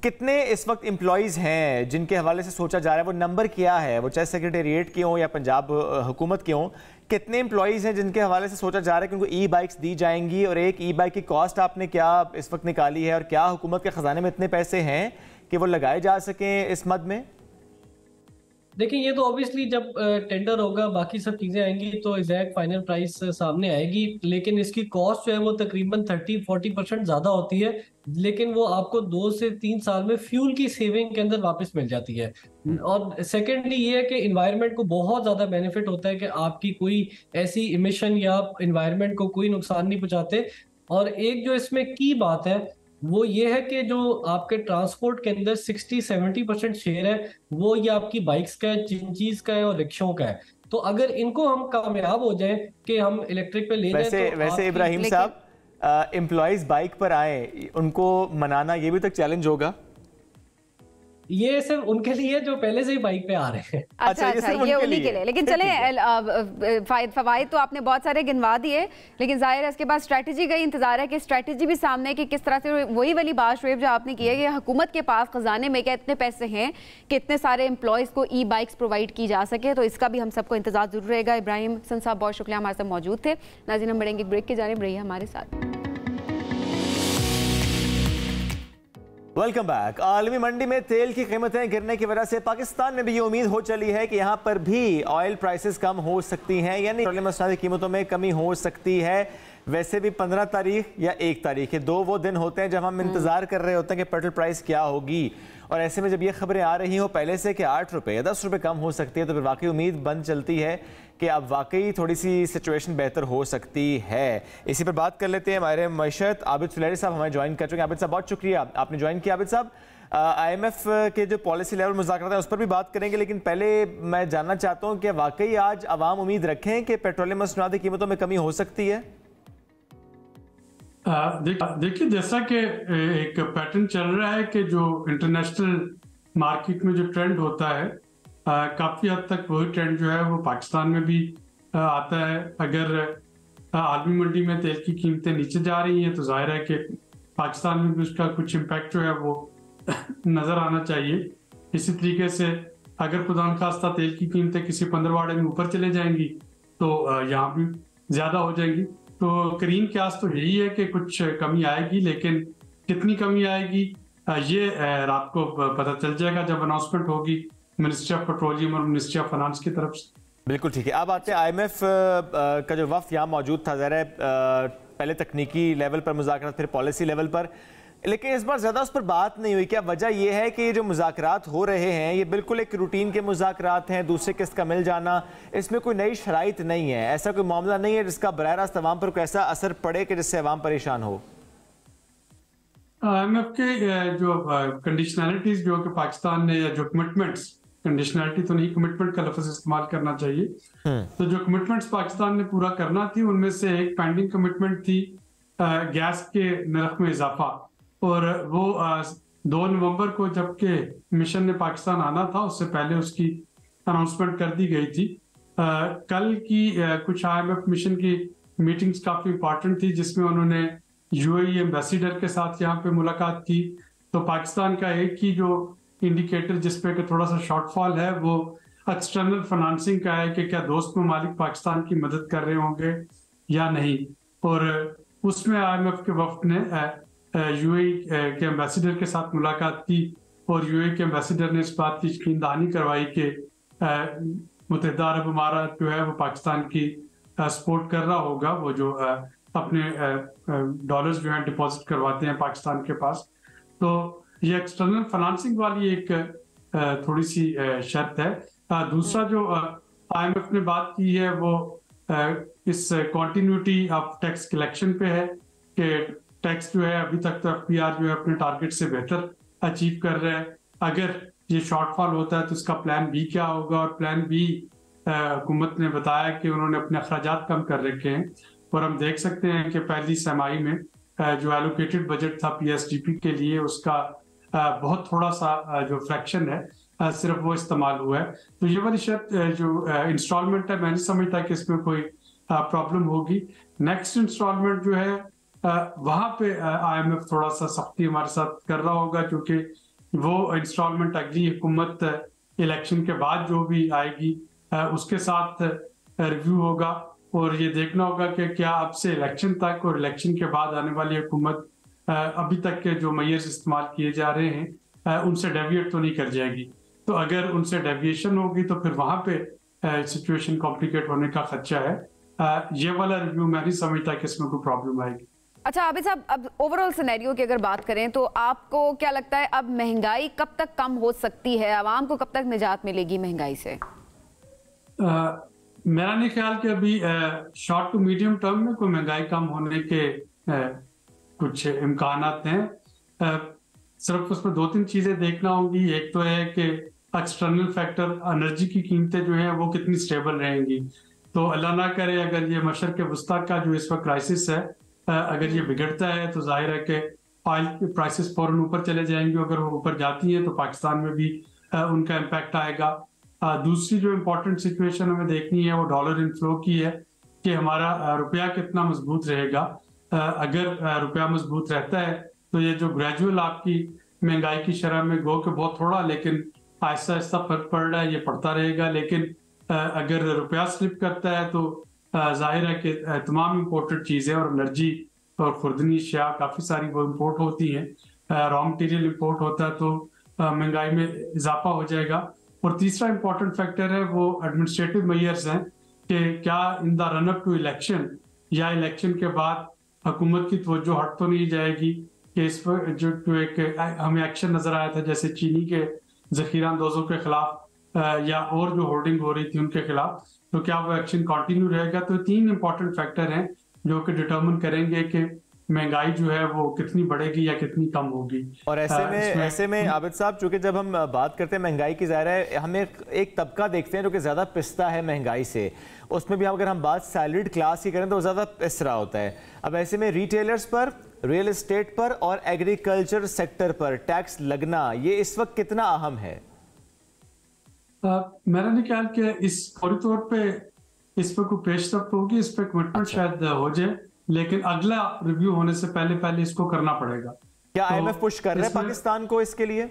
Speaker 2: कितने इस वक्त एम्प्लॉइज हैं जिनके हवाले से सोचा जा रहा है, वो नंबर क्या है, वो चाहे सेक्रेटेरिएट के हों या पंजाब हुकूमत के हों, कितने एम्प्लॉइज हैं जिनके हवाले से सोचा जा रहा है कि उनको ई बाइक्स दी जाएंगी? और एक ई बाइक की कॉस्ट आपने क्या इस वक्त निकाली है, और क्या हुकूमत के खजाने में इतने पैसे हैं कि वो लगाए जा सकें इस मद में?
Speaker 4: देखिए, ये तो ऑब्वियसली जब टेंडर होगा, बाकी सब चीजें आएंगी तो एग्जैक्ट फाइनल प्राइस सामने आएगी, लेकिन इसकी कॉस्ट जो है वो तकरीबन 30-40% ज्यादा होती है, लेकिन वो आपको 2 से 3 साल में फ्यूल की सेविंग के अंदर वापस मिल जाती है। और सेकेंडली ये है कि इन्वायरमेंट को बहुत ज्यादा बेनिफिट होता है कि आपकी कोई ऐसी इमिशन या इन्वायरमेंट को कोई नुकसान नहीं पहुंचाते। और एक जो इसमें की बात है वो ये है कि जो आपके ट्रांसपोर्ट के अंदर 60-70% शेयर है वो ये आपकी बाइक्स का है, चिंचीज का है और रिक्शों का है। तो अगर इनको हम कामयाब हो जाए कि हम इलेक्ट्रिक पे ले जाए, तो
Speaker 2: वैसे इब्राहिम साहब, एम्प्लॉइज बाइक पर आए, उनको मनाना ये भी तक चैलेंज होगा?
Speaker 4: ये सिर्फ उनके लिए जो पहले से ही बाइक पे आ रहे हैं।
Speaker 1: अच्छा, ये उन्हीं के लिए। लेकिन चले, फवाइद तो आपने बहुत सारे गिनवा दिए, लेकिन जाहिर है इसके बाद स्ट्रैटेजी का इंतजार है कि स्ट्रैटेजी भी सामने है कि किस तरह से वही वाली बात शुएब जो आपने की है कि हुकूमत के पास खजाने में क्या इतने पैसे हैं कि इतने सारे एम्प्लॉयज़ को ई बाइक्स प्रोवाइड की जा सके। तो इसका भी हम सबको इंतजार जरूर रहेगा। इब्राहिम हसन साहब बहुत शुक्रिया हमारे साथ मौजूद थे। नाज़रीन, हम बढ़ेंगे ब्रेक की जानिब, रहिए हमारे साथ।
Speaker 2: Welcome back. आलमी मंडी में तेल की कीमतें गिरने की वजह से पाकिस्तान में भी ये उम्मीद हो चली है कि यहाँ पर भी ऑयल प्राइसेस कम हो सकती हैं, यानी पेट्रोलियम मसनूआत की कीमतों में कमी हो सकती है। वैसे भी 15 तारीख या 1 तारीख, 2 वो दिन होते हैं जब हम इंतजार कर रहे होते हैं कि पेट्रोल प्राइस क्या होगी, और ऐसे में जब ये खबरें आ रही हो पहले से कि 8 रुपये या 10 रुपये कम हो सकती है, तो फिर वाकई उम्मीद बन चलती है कि अब वाकई थोड़ी सी सिचुएशन बेहतर हो सकती है। इसी पर बात कर लेते हैं। हमारे मईशत आबिद सुलैरी साहब हमें ज्वाइन कर चुके हैं। आबिद साहब, बहुत शुक्रिया आपने ज्वाइन किया। आबिद साहब, IMF के जो पॉलिसी लेवल मुज़ाकरात हैं उस पर भी बात करेंगे, लेकिन पहले मैं जानना चाहता हूँ कि वाकई आज अवाम उम्मीद रखें कि पेट्रोलियम मसनूआत की कीमतों में कमी हो सकती है?
Speaker 5: देखिए, जैसा कि एक पैटर्न चल रहा है कि जो इंटरनेशनल मार्केट में जो ट्रेंड होता है, काफ़ी हद तक वही ट्रेंड जो है वो पाकिस्तान में भी आता है। अगर आलमी मंडी में तेल की कीमतें नीचे जा रही हैं तो जाहिर है कि पाकिस्तान में भी उसका कुछ इम्पैक्ट जो है वो नज़र आना चाहिए। इसी तरीके से अगर खुदा खास्ता तेल की कीमतें किसी 15वाड़े में ऊपर चले जाएंगी तो यहाँ भी ज़्यादा हो जाएंगी। तो करीम क्यास तो यही है कि कुछ कमी आएगी, लेकिन कितनी कमी आएगी ये रात को पता चल जाएगा जब अनाउंसमेंट होगी मिनिस्ट्री ऑफ पेट्रोलियम और मिनिस्ट्री ऑफ फाइनेंस की तरफ से।
Speaker 2: बिल्कुल ठीक है। अब आते हैं IMF का जो वफ़द यहाँ मौजूद था, ज़रा पहले तकनीकी लेवल पर मुज़ाकरात, फिर पॉलिसी लेवल पर, लेकिन इस बार ज़्यादा उस पर बात नहीं हुई। क्या वजह यह है कि ये जो मुज़ाकरात हो रहे हैं ये बिल्कुल एक रूटीन के मुज़ाकरात हैं, दूसरे किस्त का मिल जाना, इसमें कोई नई शराइत नहीं है, ऐसा कोई मामला नहीं है जिसका बराह रास्त अवाम पर कोई ऐसा असर पड़े कि जिससे अवाम परेशान हो?
Speaker 5: IMF के जो कंडीशनैलिटीज जो कि पाकिस्तान ने, या जो कमिटमेंट्स, कंडीशनैलिटी तो नहीं, कमिटमेंट का लफ्ज़ इस्तेमाल करना चाहिए, तो जो कमिटमेंट्स पाकिस्तान ने पूरा करना थी उनमें से एक पेंडिंग कमिटमेंट थी गैस के नर्ख में इजाफा, और वो 2 नवंबर को जबकि मिशन ने पाकिस्तान आना था उससे पहले उसकी अनाउंसमेंट कर दी गई थी। कल की कुछ IMF मिशन की मीटिंग्स काफी इंपॉर्टेंट थी जिसमें उन्होंने UAE एम्बेसडर के साथ यहाँ पे मुलाकात की। तो पाकिस्तान का एक ही जो इंडिकेटर जिसपे कि थोड़ा सा शॉर्टफॉल है वो एक्सटर्नल फाइनेंसिंग का है कि क्या दोस्त ममालिक पाकिस्तान की मदद कर रहे होंगे या नहीं, और उसमें IMF के वफ्द ने UAE के एम्बेसडर के साथ मुलाकात की और UAE के एम्बेसडर ने इस बात की यकीनदहानी करवाई कि मुत्तहिदा अरब अमारात जो है वो पाकिस्तान की सपोर्ट कर रहा होगा, वो जो अपने डॉलर्स जो हैं डिपॉजिट करवाते हैं पाकिस्तान के पास। तो ये एक्सटर्नल फाइनेंसिंग वाली एक थोड़ी सी शर्त है। दूसरा जो IMF ने बात की है वो इस कॉन्टिन्यूटी ऑफ टैक्स कलेक्शन पे है कि टैक्स जो है अभी तक तो FPR जो है अपने टारगेट से बेहतर अचीव कर रहा है। अगर ये शॉर्टफॉल होता है तो इसका प्लान बी क्या होगा, और प्लान बी हुकूमत ने बताया कि उन्होंने अपने अखराजात कम कर रखे हैं, और हम देख सकते हैं कि पहली छमाही में जो एलोकेटेड बजट था PSDP के लिए उसका बहुत थोड़ा सा जो फ्रैक्शन है सिर्फ वो इस्तेमाल हुआ है। तो ये वाली शर्त जो इंस्टॉलमेंट है मैं नहीं समझता कि इसमें कोई प्रॉब्लम होगी। नेक्स्ट इंस्टॉलमेंट जो है वहां पे IMF थोड़ा सा सख्ती हमारे साथ कर रहा होगा, क्योंकि वो इंस्टॉलमेंट अगली हुकूमत इलेक्शन के बाद जो भी आएगी उसके साथ रिव्यू होगा, और ये देखना होगा कि क्या अब से इलेक्शन तक और इलेक्शन के बाद आने वाली हुकूमत अभी तक के जो मेयर्स इस्तेमाल किए जा रहे हैं उनसे डेविएट तो नहीं कर जाएगी। तो अगर उनसे डेविएशन होगी तो फिर वहां पे सिचुएशन कॉम्प्लिकेट होने का खदशा है। ये वाला रिव्यू मैं नहीं समझता कि इसमें कोई प्रॉब्लम आएगी।
Speaker 1: अच्छा आबिद साहब, अब ओवरऑल सिनेरियो की अगर बात करें तो आपको क्या लगता है अब महंगाई कब तक कम हो सकती है, आवाम को कब तक निजात मिलेगी महंगाई से?
Speaker 5: मेरा नहीं ख्याल कि अभी शॉर्ट टू मीडियम टर्म में कोई महंगाई कम होने के कुछ इम्कानात हैं। सिर्फ उसमें 2-3 चीजें देखना होंगी। एक तो है कि एक्सटर्नल फैक्टर, एनर्जी की कीमतें जो हैं वो कितनी स्टेबल रहेंगी। तो अल्लाह ना करे अगर ये मशरक़ वस्ता का जो इस वक्त क्राइसिस है अगर ये बिगड़ता है तो जाहिर है कि ऑयल की प्राइसेस फौरन ऊपर चले जाएंगी। अगर वो ऊपर जाती हैं तो पाकिस्तान में भी उनका इम्पैक्ट आएगा। दूसरी जो इम्पोर्टेंट सिचुएशन हमें देखनी है वो डॉलर इनफ्लो की है कि हमारा रुपया कितना मजबूत रहेगा। अगर रुपया मजबूत रहता है तो ये जो ग्रेजुअल आपकी महंगाई की शरह में गो के बहुत थोड़ा लेकिन आहिस्ता आहिस्ता फर्क पड़ रहा है, ये पड़ता रहेगा। लेकिन अगर रुपया स्लिप करता है तो जाहिर है कि तमाम इम्पोर्टेड चीज़ें और एनर्जी और खुर्दनी अशिया काफ़ी सारी वो इम्पोर्ट होती हैं, रॉ मटीरियल इम्पोर्ट होता है, तो महंगाई में इजाफा हो जाएगा। और तीसरा इम्पोर्टेंट फैक्टर है वो एडमिनिस्ट्रेटिव मेयर्स हैं कि क्या in the run up to election या इलेक्शन के बाद हुकूमत की तवज्जो हट तो नहीं जाएगी कि इस पर जो एक हमें एक्शन नजर आया था जैसे चीनी के जखीरा अंदोजों के खिलाफ या और जो होर्डिंग हो रही थी उनके खिलाफ, तो क्या वो एक्शन कंटिन्यू रहेगा। तो 3 इंपॉर्टेंट फैक्टर हैं जो कि डिटरमिन करेंगे कि महंगाई जो है वो कितनी बढ़ेगी या कितनी कम होगी।
Speaker 2: और ऐसे में आबिद साहब, चूंकि जब हम बात करते हैं महंगाई की, ज़ाहिर है हम एक तबका देखते हैं जो कि ज़्यादा पिसता है महंगाई से, उसमें भी अगर हम बात सैलरीड क्लास की करें तो ज़्यादा पिस रहा होता है। अब ऐसे में रिटेलर्स पर, रियल एस्टेट पर और एग्रीकल्चर सेक्टर पर टैक्स लगना ये इस वक्त कितना अहम है?
Speaker 5: मेरा नहीं ख्याल कि इस फौरी तौर पे इस पर कोई पेशरफ्त होगी, इस पर कमिटमेंट शायद हो जाए, लेकिन अगला रिव्यू होने से पहले इसको करना पड़ेगा।
Speaker 2: क्या IMF पुश कर रहा है पाकिस्तान को इसके लिए?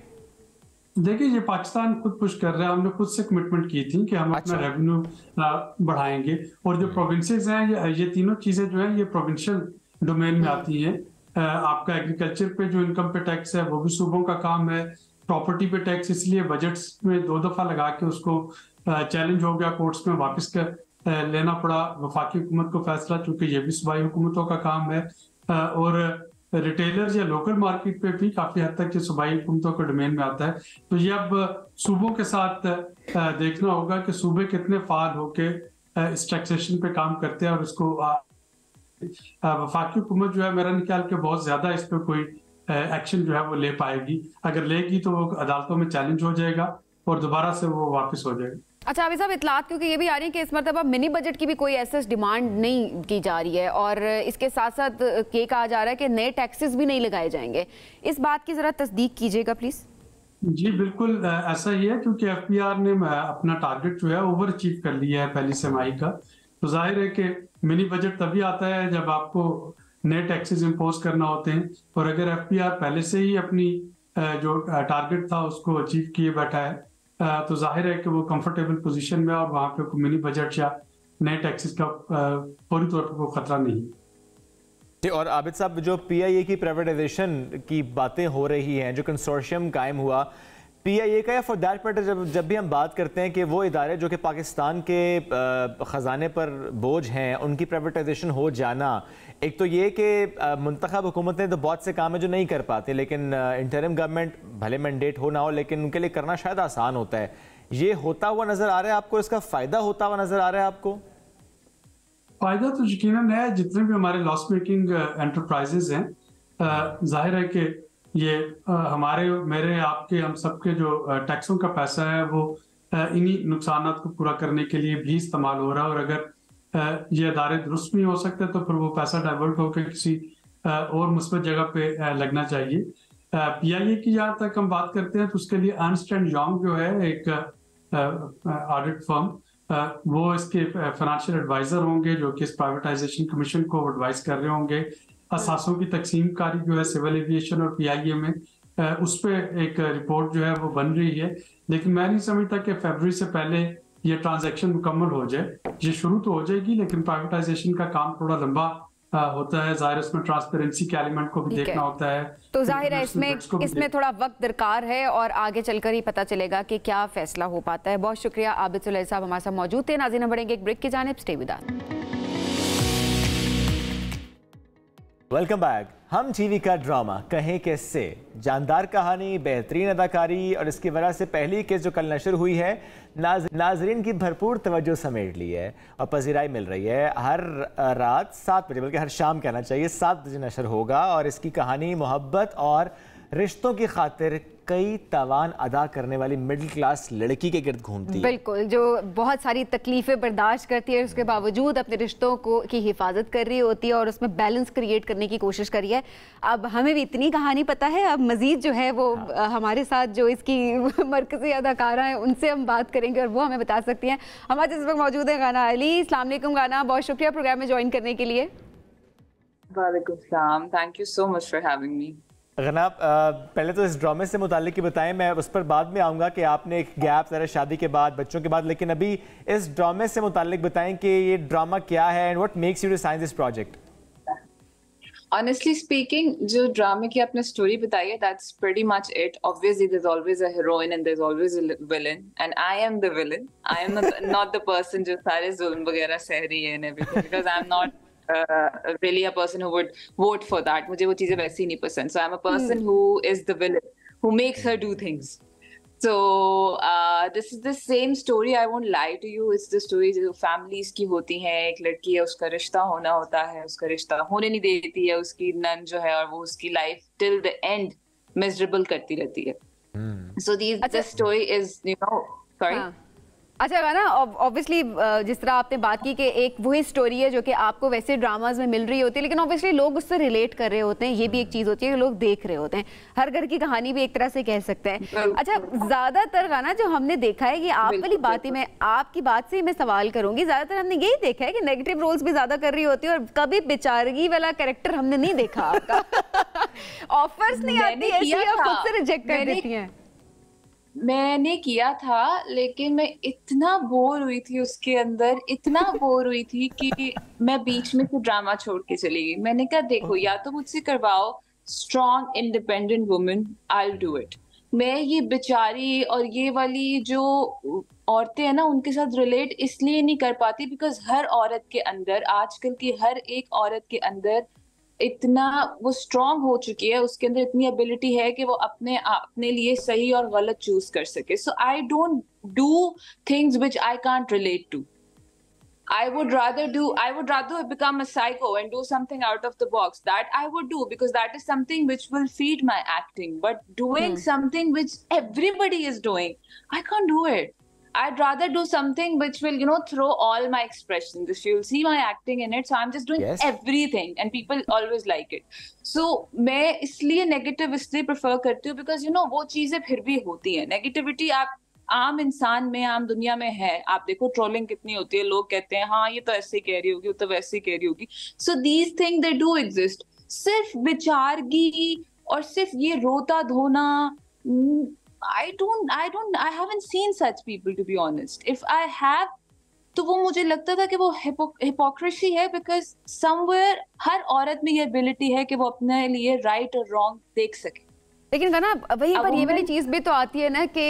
Speaker 5: देखिए ये पाकिस्तान खुद पुश कर रहा है। हमने खुद से कमिटमेंट की थी कि हम अपना रेवेन्यू बढ़ाएंगे, और जो प्रोविंसेस हैं ये तीनों चीजें जो हैं ये प्रोविंशियल डोमेन में आती हैं। आपका एग्रीकल्चर पे जो इनकम पे टैक्स है वो भी सूबों का काम है। प्रॉपर्टी पे टैक्स इसलिए बजट्स में 2 दफा लगा के उसको चैलेंज हो गया कोर्ट्स में, वापस लेना पड़ा वफाकी हुकूमत को फैसला, चूंकि ये भी सूबाई हुकूमतों का काम है, और रिटेलर्स या लोकल मार्केट पे भी काफी हद तक ये सूबाई हुकूमतों के डोमेन में आता है। तो ये अब सूबों के साथ देखना होगा कि सूबे कितने फाल होके इस टैक्सेशन पे काम करते हैं, और इसको वफाकी हुकूमत जो है मेरा ख्याल के बहुत ज्यादा इस पे कोई एक्शन जो है वो ले पाएगी। अगर लेगी तो वो अदालतों में चैलेंज हो जाएगा और दोबारा से वो वापस हो जाएगा।
Speaker 1: अच्छा आबिद साहब, इतलात क्योंकि ये भी आ रही है कि इस मरतबा मिनी बजट की भी कोई ऐसा डिमांड नहीं की जा रही है, और इसके साथ साथ ये कहा जा रहा है कि नए टैक्सेस भी नहीं लगाए जाएंगे। इस बात की जरा तस्दीक कीजिएगा प्लीज।
Speaker 5: जी बिल्कुल ऐसा ही है, क्योंकि एफपीआर ने अपना टारगेट जो है ओवर अचीव कर लिया है पहली छमाही का। तो जाहिर है कि मिनी बजट तभी आता है जब आपको नए टैक्सेस इम्पोज करना होते हैं, और अगर एफपीआर पहले से ही अपनी जो टारगेट था उसको अचीव किए बैठा है तो जाहिर है कि वो कंफर्टेबल पोजीशन में, और वहां पे कोई मिनी बजट या नए टैक्सेस का पूरी तौर पर कोई खतरा नहीं।
Speaker 2: और आबिद साहब, जो पीआईए की प्राइवेटाइजेशन की बातें हो रही हैं, जो कंसोर्शियम कायम हुआ पीआईए का, या फॉर दैट मैटर जब भी हम बात करते हैं कि वो इदारे जो कि पाकिस्तान के ख़जाने पर बोझ हैं, उनकी प्राइवेटाइजेशन हो जाना, एक तो ये कि मुंतखब हुकूमतें तो बहुत से काम है जो नहीं कर पाते, लेकिन इंटरिम गवर्नमेंट भले मैंडेट हो ना हो लेकिन उनके लिए करना शायद आसान होता है। ये होता हुआ नज़र आ रहा है आपको? इसका फ़ायदा होता हुआ नज़र आ रहा है आपको?
Speaker 5: फ़ायदा तो यकीनन है। जितने भी हमारे लॉस मेकिंग एंटरप्राइजेज हैं, जाहिर है कि ये हमारे मेरे आपके हम सबके जो टैक्सों का पैसा है वो इन्हीं नुकसानात को पूरा करने के लिए भी इस्तेमाल हो रहा है, और अगर ये अदारे दुरुस्त नहीं हो सकते तो फिर वो पैसा डाइवर्ट होकर किसी और मुस्बत जगह पे लगना चाहिए। पीआईए की जहाँ तक हम बात करते हैं तो उसके लिए अर्नस्ट एंड यंग जो है एक ऑडिट फर्म, वो इसके फाइनेंशियल एडवाइजर होंगे जो कि इस प्राइवेटाइजेशन कमीशन को एडवाइस कर रहे होंगे। असासों की तकसीम कारी जो है सिविल एविएशन और पीआईए में, उस पर एक रिपोर्ट जो है वो बन रही है, लेकिन मैं नहीं समझता कि फरवरी से पहले ये ट्रांजैक्शन मुकम्मल हो जाए। ये शुरू तो हो जाएगी लेकिन प्राइवेटाइजेशन का काम थोड़ा लंबा होता है, जाहिर इसमें ट्रांसपेरेंसी के एलिमेंट को भी देखना होता है,
Speaker 1: तो जाहिर है इसमें थोड़ा वक्त दरकार है और आगे चलकर ही पता चलेगा कि क्या फैसला हो पाता है। बहुत शुक्रिया आबिद सुलैह साहब हमारे साथ मौजूद थे। नाज़रीन, बढ़ेंगे एक ब्रेक की जानिब, stay with us.
Speaker 2: Welcome back. हम टीवी का ड्रामा कहें किससे, जानदार कहानी, बेहतरीन अदाकारी और इसकी वजह से पहली केस जो कल नशर हुई है नाजरीन की भरपूर तवज्जो समेट ली है और पजीराई मिल रही है। हर रात 7 बजे, बल्कि हर शाम कहना चाहिए 7 बजे नशर होगा, और इसकी कहानी मोहब्बत और रिश्तों की खातिर कई तावान अदा करने वाली मिडिल क्लास लड़की के गिर्द घूमती है।
Speaker 1: बिल्कुल, जो बहुत सारी तकलीफें बर्दाश्त करती है, उसके बावजूद अपने रिश्तों को की हिफाजत कर रही होती है और उसमें बैलेंस क्रिएट करने की कोशिश करी है। अब हमें भी इतनी कहानी पता है, अब मजीद जो है वो हमारे साथ जो इसकी मरकजी अदाकारा है उनसे हम बात करेंगे और वो हमें बता सकती हैं। हमारे इस वक्त मौजूद है गाना अली। अस्सलाम वालेकुम गाना, बहुत शुक्रिया प्रोग्राम में ज्वाइन करने के लिए।
Speaker 6: वालेकुम सलाम, thank you so much for having me.
Speaker 2: गना, पहले तो इस ड्रामे से मुताल्लिक बताएं, मैं उस पर बाद में आऊँगा कि आपने एक गैप ज़रा शादी के बाद, बच्चों के बाद, लेकिन अभी इस ड्रामे से मुताल्लिक बताएं कि ये ड्रामा क्या है and what makes you to sign this project.
Speaker 6: Honestly speaking, जो ड्रामे की आपने स्टोरी बताई है, that's pretty much it. Obviously, there's always a heroine and there's always a villain, and I am the villain. I am not the person जो सारे जुल्म वगैरह सह रही है and everything, because I'm not really a person who would vote for that. मुझे वो चीजें वैसे ही नहीं पसंद. So I'm a person who is the villain, who makes her do things. So this is the same story. I won't lie to you. It's the story जो families की होती हैं. एक लड़की है, उसका रिश्ता होना होता है, उसका रिश्ता होने नहीं देती है उसकी नन जो है, और वो उसकी life till the end miserable करती रहती है. So the story is, you know, sorry.
Speaker 1: अच्छा गाना, ऑब्वियसली जिस तरह आपने बात की कि एक वही स्टोरी है जो कि आपको वैसे ड्रामाज में मिल रही होती है, लेकिन ऑब्वियसली लोग उससे रिलेट कर रहे होते हैं, ये भी एक चीज़ होती है कि लोग देख रहे होते हैं। हर घर की कहानी भी एक तरह से कह सकते हैं। अच्छा, ज़्यादातर गाना जो हमने देखा है कि आप वाली बात ही, मैं आपकी बात से ही मैं सवाल करूंगी, ज़्यादातर हमने यही देखा है कि नेगेटिव रोल्स भी ज़्यादा कर रही होती है और कभी बेचारगी वाला कैरेक्टर हमने नहीं देखा आपका। ऑफर्स नहीं आती ऐसी, आप खुद से रिजेक्ट कर देती हैं।
Speaker 6: मैंने किया था, लेकिन मैं इतना बोर हुई थी उसके अंदर, इतना बोर हुई थी कि मैं बीच में से ड्रामा छोड़ के चली गई। मैंने कहा देखो, या तो मुझसे करवाओ strong independent woman, I will do it, मैं ये बेचारी और ये वाली जो औरतें हैं ना उनके साथ रिलेट इसलिए नहीं कर पाती बिकॉज हर औरत के अंदर, आजकल की हर एक औरत के अंदर इतना वो स्ट्रांग हो चुकी है, उसके अंदर इतनी एबिलिटी है कि वो अपने लिए सही और गलत चूज कर सके. So I don't do things which I can't relate to. I would rather become a psycho and do something out of the box. That I would do because that is something which will feed my acting. But doing something which everybody is doing, I can't do it. I'd rather do something which will, throw all my expressions. If you'll see my acting in it, so I'm just doing everything and people always like it. So मैं इसलिए negative इसलिए prefer करती हूँ because वो चीजें फिर भी होती हैं. Negativity आप आम इंसान में, आम दुनिया में है. आप देखो ट्रोलिंग कितनी होती है, लोग कहते हैं हाँ ये तो ऐसे कह रही होगी, वो तो वैसे कह रही होगी. So these thing they do exist. सिर्फ बेचारगी और सिर्फ ये रोता धोना, I haven't seen such people to be honest. If I have, तो वो मुझे लगता था कि वो हिपोक्रेसी है बिकॉज समवेयर हर औरत में ये एबिलिटी है कि वो अपने लिए राइट और रॉन्ग देख सके.
Speaker 1: लेकिन गाना वहीं पर ये वाली चीज़ भी तो आती है ना कि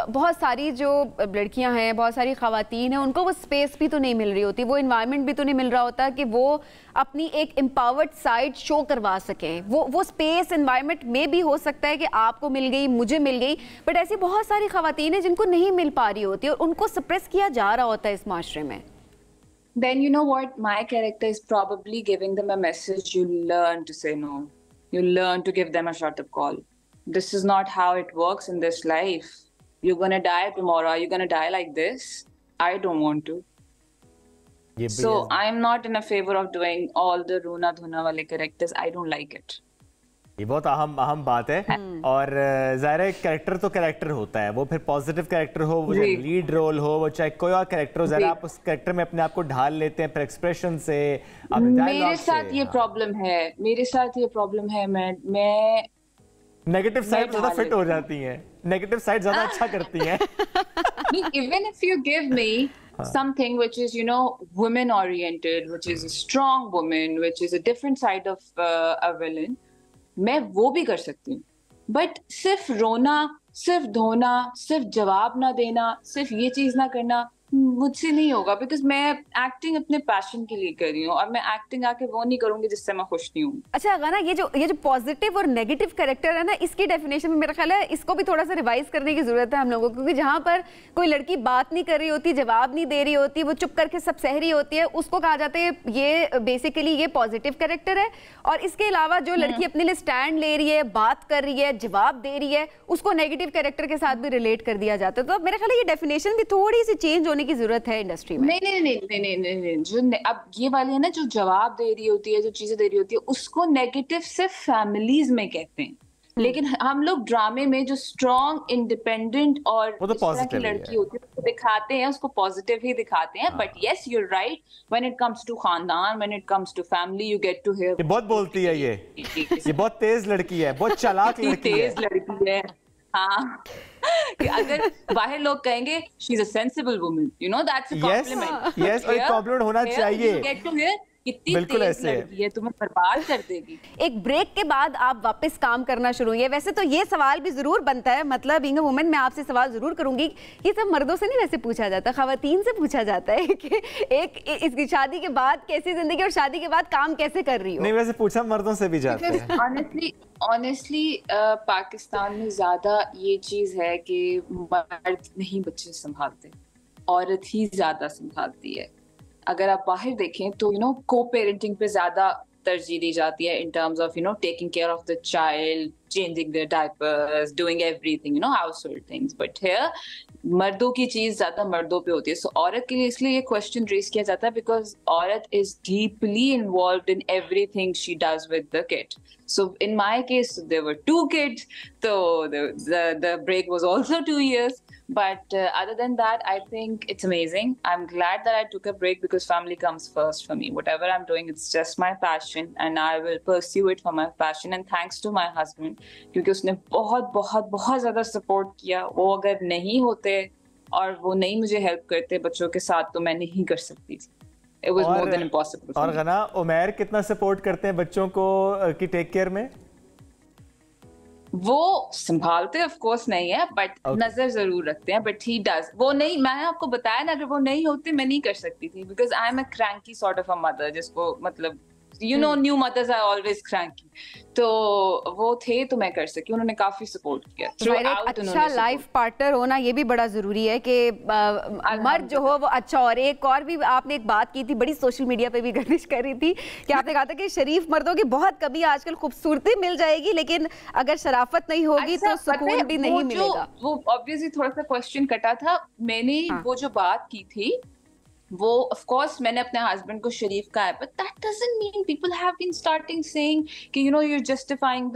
Speaker 1: बहुत सारी जो लड़कियां हैं, बहुत सारी ख़वातीन हैं, उनको वो स्पेस भी तो नहीं मिल रही होती, वो इन्वायरमेंट भी तो नहीं मिल रहा होता कि वो अपनी एक एम्पावर्ड साइड शो करवा सकें. वो स्पेस इन्वायरमेंट में भी हो सकता है कि आपको मिल गई, मुझे मिल गई, बट ऐसी बहुत सारी ख़वातीन हैं जिनको नहीं मिल पा रही होती और उनको सप्रेस किया जा रहा होता है इस माशरे में.
Speaker 6: Then you know what? My character is probably giving them a message. You learn to say no. You learn to give them a shut-up call. This is not how it works in this life. You're going to die tomorrow. You're going to die like this. I don't want to. So I'm not in a favor of doing all the Roona Dhuna wale characters. I don't like it.
Speaker 2: ये बहुत अहम बात है. और ज़ाहिर है character तो character होता है, वो फिर पॉजिटिव कैरेक्टर हो, वो चाहे लीड रोल हो, वो चाहे कोई और कैरेक्टर हो, ज़ाहिर आप उस कैरेक्टर में अपने आप को ढाल लेते हैं फिर एक्सप्रेशन से,
Speaker 6: मेरे साथ ये प्रॉब्लम है. मैं
Speaker 2: नेगेटिव साइड ज्यादा फिट हो जाती हैं, नेगेटिव साइड ज्यादा अच्छा करती हैं.
Speaker 6: Even if you give me something which is women oriented, which is a strong woman, which is a different side of a villain, मैं वो भी कर सकती हूँ. बट सिर्फ रोना, सिर्फ धोना, सिर्फ जवाब ना देना, सिर्फ ये चीज ना करना मुझसे नहीं होगा बिकॉज मैं एक्टिंग अपने पैशन के लिए कर रही हूँ और मैं एक्टिंग आके वो नहीं करूंगी जिससे मैं खुश नहीं हूँ.
Speaker 1: अच्छा गाना, ये जो पॉजिटिव और नेगेटिव कैरेक्टर है ना, इसकी डेफिनेशन में मेरा ख्याल है इसको भी थोड़ा सा रिवाइज करने की जरूरत है हम लोगों को, क्योंकि जहाँ पर कोई लड़की बात नहीं कर रही होती, जवाब नहीं दे रही होती, वो चुप करके सब सह रही होती है, उसको कहा जाता है ये बेसिकली ये पॉजिटिव कैरेक्टर है. और इसके अलावा जो लड़की अपने लिए स्टैंड ले रही है, बात कर रही है, जवाब दे रही है, उसको नेगेटिव कैरेक्टर के साथ भी रिलेट कर दिया जाता है. तो मेरा ख्याल है ये डेफिनेशन भी थोड़ी सी चेंज होने की जरूरत है इंडस्ट्री में.
Speaker 6: नहीं, जो अब ये वाली है ना, जो जवाब दे रही होती है, जो चीजें दे रही होती है, उसको नेगेटिव सिर्फ फैमिलीज में कहते हैं. लेकिन हम लोग ड्रामे में जो स्ट्रॉन्ग इंडिपेंडेंट और इस तरह की लड़की होती है उसको दिखाते हैं, उसको पॉजिटिव ही दिखाते हैं. But yes you are right, when it comes to खानदान, when it comes to family, you get to hear.
Speaker 2: ये बहुत बोलती है, ये बहुत तेज लड़की है, बहुत चालाक लड़की है,
Speaker 6: तेज लड़की है. हाँ, अगर बाहर लोग कहेंगे she is a sensible woman, that's a compliment.
Speaker 2: Yes, और कॉम्प्लीमेंट होना चाहिए.
Speaker 6: गेट टू हियर कितनी तेज लड़की है, तुम्हें बर्बाद कर देगी.
Speaker 1: एक ब्रेक के बाद आप वापस काम करना शुरू हुए. वैसे तो ये सवाल भी जरूर बनता है, मतलब बीइंग अ वुमन मैं आपसे सवाल जरूर करूंगी. ये सब मर्दों से नहीं वैसे पूछा जाता, खवातीन से पूछा जाता है कि एक इसकी शादी के बाद कैसी जिंदगी और शादी के बाद काम कैसे कर रही हो.
Speaker 2: नहीं, वैसे पूछा मर्दों से भी जाता
Speaker 6: है. ऑनेस्टली पाकिस्तान में ज्यादा ये चीज है कि मर्द नहीं बच्चे संभालते, औरत ही ज्यादा संभालती है. अगर आप बाहर देखें तो को पेरेंटिंग पे ज्यादा तरजीह दी जाती है in terms of taking care of the child, changing their diapers, doing everything, household things. But here मर्दों की चीज ज्यादा मर्दों पे होती है. सो औरत के लिए इसलिए ये क्वेश्चन रेज किया जाता है बिकॉज औरत is deeply involved in everything she does with the kid. So in my case, there were 2 kids, so the break was also 2 years. But other than that, I think it's amazing. I'm glad that I took a break because family comes first for me. Whatever I'm doing, it's just my passion, and I will pursue it for my passion. And thanks to my husband, क्योंकि उसने बहुत ज़्यादा support किया. वो अगर नहीं होते और वो नहीं मुझे help करते बच्चों के साथ, तो मैं नहीं कर सकती थी. It was more than impossible.
Speaker 2: और गना, उमैर कितना सपोर्ट करते हैं बच्चों को की टेक केयर में?
Speaker 6: वो संभालते ऑफ कोर्स नहीं है, बट नजर जरूर रखते हैं, बट ही डज। वो नहीं, मैंने आपको बताया ना, अगर वो नहीं होते मैं नहीं कर सकती थी, because I am a cranky sort of a mother, जिसको मतलब you know new mothers are always cranky, तो वो थे तो मैं कर सकी। उन्होंने काफी सपोर्ट किया।
Speaker 1: अच्छा लाइफ पार्टनर होना ये भी बड़ा जरूरी है कि मर्द जो हो वो अच्छा। और एक और भी आपने एक बात की थी, बड़ी सोशल मीडिया पे भी गर्दिश कर रही थी, कि आपने कहा था कि शरीफ मर्दों की बहुत कभी आजकल खूबसूरती मिल जाएगी, लेकिन अगर शराफत नहीं होगी तो सुकून भी नहीं मिलेगा।
Speaker 6: वो ऑब्वियसली थोड़ा सा क्वेश्चन कटा था। मैंने वो जो बात की थी वो ऑफ कोर्स मैंने अपने हस्बैंड को शरीफ कहा है, but that doesn't mean people have been starting saying कि you know you justifying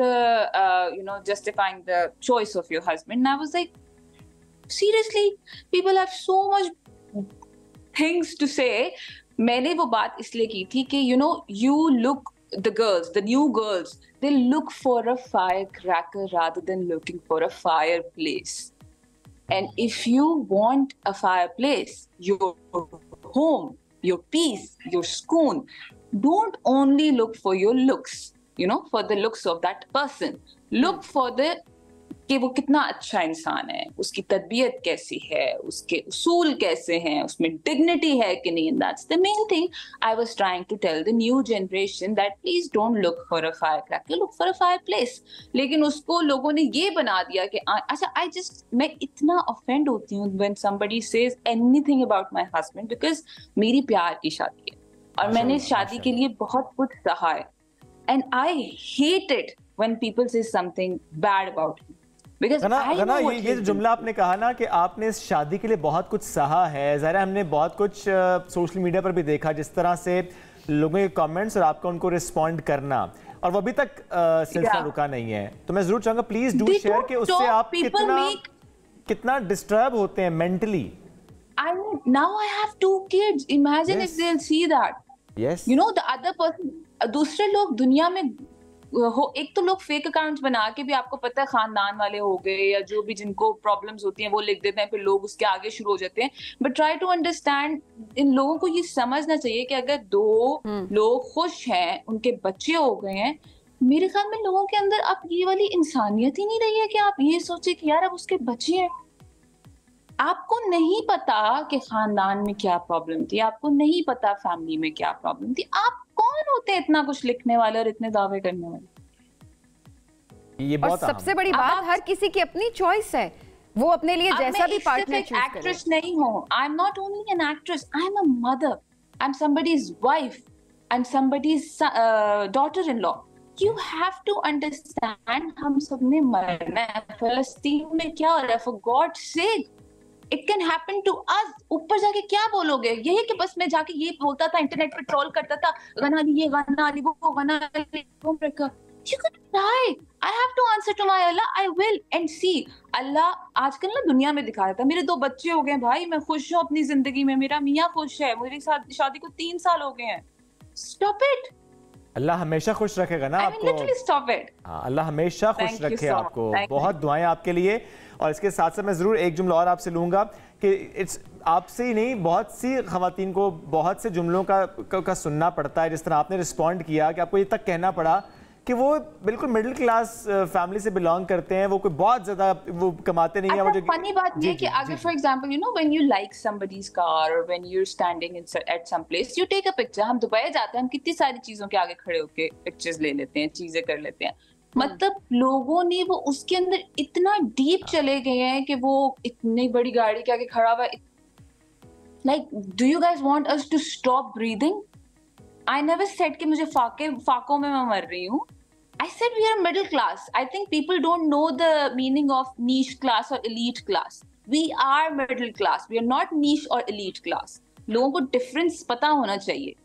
Speaker 6: the choice of your husband. I was like seriously, people have so much things to say. मैंने वो बात इसलिए की थी कि you know you look the new girls, they look for a firecracker rather than looking for a fireplace. And if you want a fireplace, your home, your peace, your sukoon, don't only look for your looks, you know, for the looks of that person. Look for the कि वो कितना अच्छा इंसान है, उसकी तरबियत कैसी है, उसके उसूल कैसे हैं, उसमें डिग्निटी है कि नहीं। That's the main thing I was trying to tell the new generation, that please don't look for a firecracker, look for a fireplace. लेकिन उसको लोगों ने ये बना दिया कि अच्छा मैं इतना offend होती हूँ when somebody says anything about my husband, because मेरी प्यार की शादी है और मैंने शादी के लिए बहुत कुछ सहा है, and I hate it when people say something bad about him.
Speaker 2: गना, ये जो जुमला आपने कहा ना कि आपने इस शादी के लिए बहुत कुछ सहा है, ज़ाहिर है हमने बहुत कुछ सोशल मीडिया पर भी देखा जिस तरह से लोगों के कमेंट्स और आपका उनको रिस्पॉन्ड करना, और वो अभी तक सिलसिला रुका नहीं है। तो मैं जरूर चाहूंगा प्लीज डू शेयर कि उससे आप कितना डिस्टर्ब होते हैं mentally.
Speaker 6: Now I have 2 kids. Imagine if they'll see that.
Speaker 2: Yes.
Speaker 6: You know the other person, दूसरे लोग दुनिया में हो, एक तो लोग फेक अकाउंट्स बना के भी, आपको पता है खानदान वाले हो गए या जो भी जिनको प्रॉब्लम्स होती हैं वो लिख देते हैं, फिर लोग उसके आगे शुरू हो जाते हैं। बट ट्राई टू अंडरस्टैंड, इन लोगों को ये समझना चाहिए कि अगर 2 लोग खुश हैं, उनके बच्चे हो गए हैं, मेरे ख्याल में लोगों के अंदर अब ये वाली इंसानियत ही नहीं रही है कि आप ये सोचे कि यार अब उसके बच्चे हैं। आपको नहीं पता कि खानदान में क्या प्रॉब्लम थी, आपको नहीं पता फैमिली में क्या प्रॉब्लम थी। आप कौन होते हैं इतना कुछ लिखने वाले और इतने दावे करने वाले?
Speaker 2: ये बहुत
Speaker 1: और सबसे बड़ी बात, हर किसी की अपनी चॉइस है, वो अपने लिए जैसा भी पार्टनर चूज करे।
Speaker 6: एक्ट्रेस नहीं हूँ, आई am not only an actress, I am a mother, I am somebody's wife, I am somebody's daughter in law. You have to understand, हम सबने मरना है। फलस्तीन में क्या हो रहा है, for God's sake, it can happen to us. ऊपर जाके क्या बोलोगे? यही कि बस मैं जाके ये बोलता था, इंटरनेट पे ट्रोल करता था, गाना ये गाना वो गाना, you could die. I have to answer to my Allah. I will and see. अल्लाह आजकल ना दुनिया में दिखा रहा था, मेरे 2 बच्चे हो गए भाई, मैं खुश हूँ अपनी जिंदगी में, मेरा मियाँ खुश है, मेरी शादी को 3 साल हो गए हैं। Stop it.
Speaker 2: अल्लाह हमेशा खुश रखेगा ना आपको। अल्लाह हमेशा खुश रखे आपको। बहुत दुआएं आपके लिए। और इसके साथ साथ मैं ज़रूर एक जुमला और आपसे लूँगा कि इट्स आपसे ही नहीं, बहुत सी ख़वातीन को बहुत से जुमलों का सुनना पड़ता है, जिस तरह आपने रिस्पॉन्ड किया कि आपको ये तक कहना पड़ा कि वो बिल्कुल मिडिल क्लास फैमिली से बिलोंग करते हैं, वो कोई बहुत ज्यादा वो कमाते नहीं है। वो जो
Speaker 6: फनी बात ये कि अगर for example you know when you like somebody's car और when you are standing at some place, you take a picture. हम दुबई जाते हैं, हम कितनी सारी चीजों के आगे खड़े होकर पिक्चर्स ले लेते हैं, चीजें कर लेते हैं। मतलब लोगों ने वो उसके अंदर इतना डीप चले गए हैं कि वो इतनी बड़ी गाड़ी के आगे खड़ा हुआ। Like do you guys want us to stop breathing? I never said कि मुझे फाकों में मैं मर रही हूँ। I said we are middle class. I think people don't know the meaning of niche class or elite class. We are middle class. We are not niche or elite class. लोगों को difference पता होना चाहिए।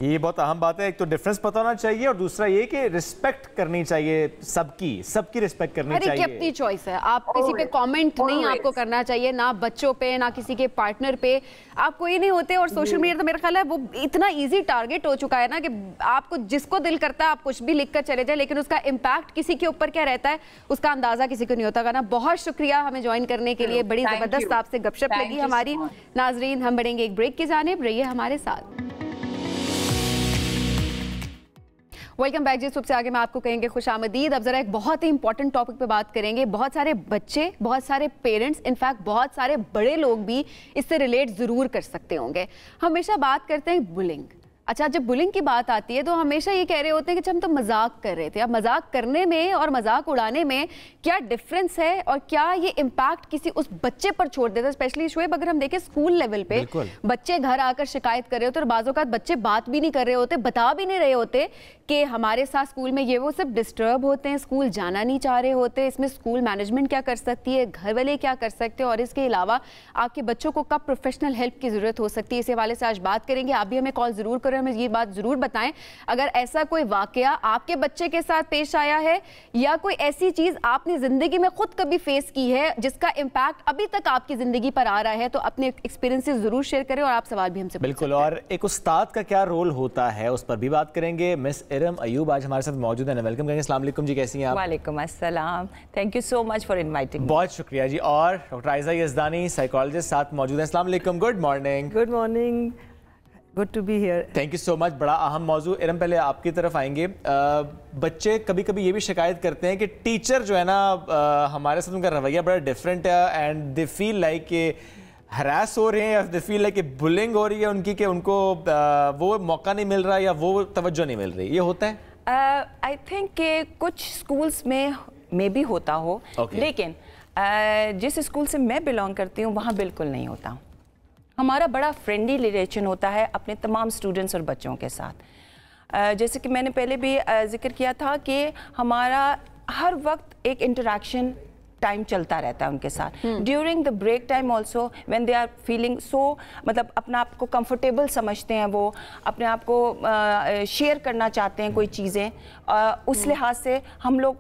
Speaker 2: ये बहुत अहम बात है। एक तो डिफरेंस पता होना चाहिए और दूसरा ये कि रिस्पेक्ट करनी चाहिए, सबकी रिस्पेक्ट करनी चाहिए।
Speaker 1: हर एक अपनी चॉइस है। आप किसी पे कमेंट नहीं आपको करना चाहिए, ना बच्चों पे, ना किसी के पार्टनर पे। आप कोई नहीं होते। और सोशल मीडिया तो मेरा ख्याल है वो इतना इजी टारगेट हो चुका है ना कि आपको जिसको दिल करता है आप कुछ भी लिख कर चले जाए, लेकिन उसका इम्पैक्ट किसी के ऊपर क्या रहता है उसका अंदाजा किसी को नहीं होता। ना बहुत शुक्रिया हमें ज्वाइन करने के लिए, बड़ी जबरदस्त आपसे गपशप लगी हमारी। नाजरीन, हम बढ़ेंगे एक ब्रेक की जानिब, रहिए हमारे साथ। वेलकम बैक जी। सबसे आगे मैं आपको कहेंगे खुश आमदीद। अब जरा एक बहुत ही इंपॉर्टेंट टॉपिक पे बात करेंगे। बहुत सारे बच्चे, बहुत सारे पेरेंट्स, इनफैक्ट बहुत सारे बड़े लोग भी इससे रिलेट जरूर कर सकते होंगे। हमेशा बात करते हैं बुलिंग। अच्छा, जब बुलिंग की बात आती है तो हमेशा ये कह रहे होते हैं कि हम तो मजाक कर रहे थे। अब मजाक करने में और मजाक उड़ाने में क्या डिफरेंस है, और क्या ये इम्पैक्ट किसी उस बच्चे पर छोड़ देता है? स्पेशली शोएब, अगर हम देखें स्कूल लेवल पे बच्चे घर आकर शिकायत कर रहे होते और बाज़ औक़ात बच्चे बात भी नहीं कर रहे होते, बता भी नहीं रहे होते कि हमारे साथ स्कूल में ये वो सब डिस्टर्ब होते हैं, स्कूल जाना नहीं चाह रहे होते। इसमें स्कूल मैनेजमेंट क्या कर सकती है, घर वाले क्या कर सकते हैं, और इसके अलावा आपके बच्चों को कब प्रोफेशनल हेल्प की ज़रूरत हो सकती है, इस हवाले से आज बात करेंगे। आप भी हमें कॉल ज़रूर करें, हमें ये बात ज़रूर बताएं अगर ऐसा कोई वाकया आपके बच्चे के साथ पेश आया है, या कोई ऐसी चीज़ आपने ज़िंदगी में खुद कभी फेस की है जिसका इम्पैक्ट अभी तक आपकी ज़िंदगी पर आ रहा है, तो अपने एक्सपीरियंसेस ज़रूर शेयर करें और आप सवाल भी हमसे
Speaker 2: बिल्कुल। और एक उस्ताद का क्या रोल होता है उस पर भी बात करेंगे। मिस इरम अयूब आज हमारे साथ मौजूद है, वेलकम करेंगे। अस्सलाम वालेकुम जी, कैसी हैं आप?
Speaker 7: वालेकुम अस्सलाम, thank you so much for inviting.
Speaker 2: बहुत शुक्रिया जी। और डॉक्टर आयजा यज़दानी साइकोलॉजिस्ट साथ मौजूद हैं। अस्सलाम वालेकुम, good morning.
Speaker 7: Good morning, good to be here.
Speaker 2: Thank you so much. बड़ा अहम मौजू। इरम, पहले आपकी तरफ आएंगे। बच्चे कभी कभी ये भी शिकायत करते हैं कि टीचर जो है ना हमारे साथ उनका रवैया बड़ा डिफरेंट है, एंड दे फील लाइक कि हरास हो रहे हैं, या दे फील लाइक कि बुलिंग हो रही है उनकी, कि उनको वो मौका नहीं मिल रहा या वो तवज्जो नहीं मिल रही। ये होता है?
Speaker 7: आई थिंक कि कुछ स्कूल्स में भी होता हो, लेकिन जिस स्कूल से मैं बिलोंग करती हूँ वहाँ बिल्कुल नहीं होता। हमारा बड़ा फ्रेंडली रिलेशन होता है अपने तमाम स्टूडेंट्स और बच्चों के साथ। जैसे कि मैंने पहले भी जिक्र किया था कि हमारा हर वक्त एक इंटरेक्शन टाइम चलता रहता है उनके साथ। During the break time also when they are feeling so, मतलब अपने आप को कंफर्टेबल समझते हैं, वो अपने आप को शेयर करना चाहते हैं कोई चीज़ें, उस लिहाज से हम लोग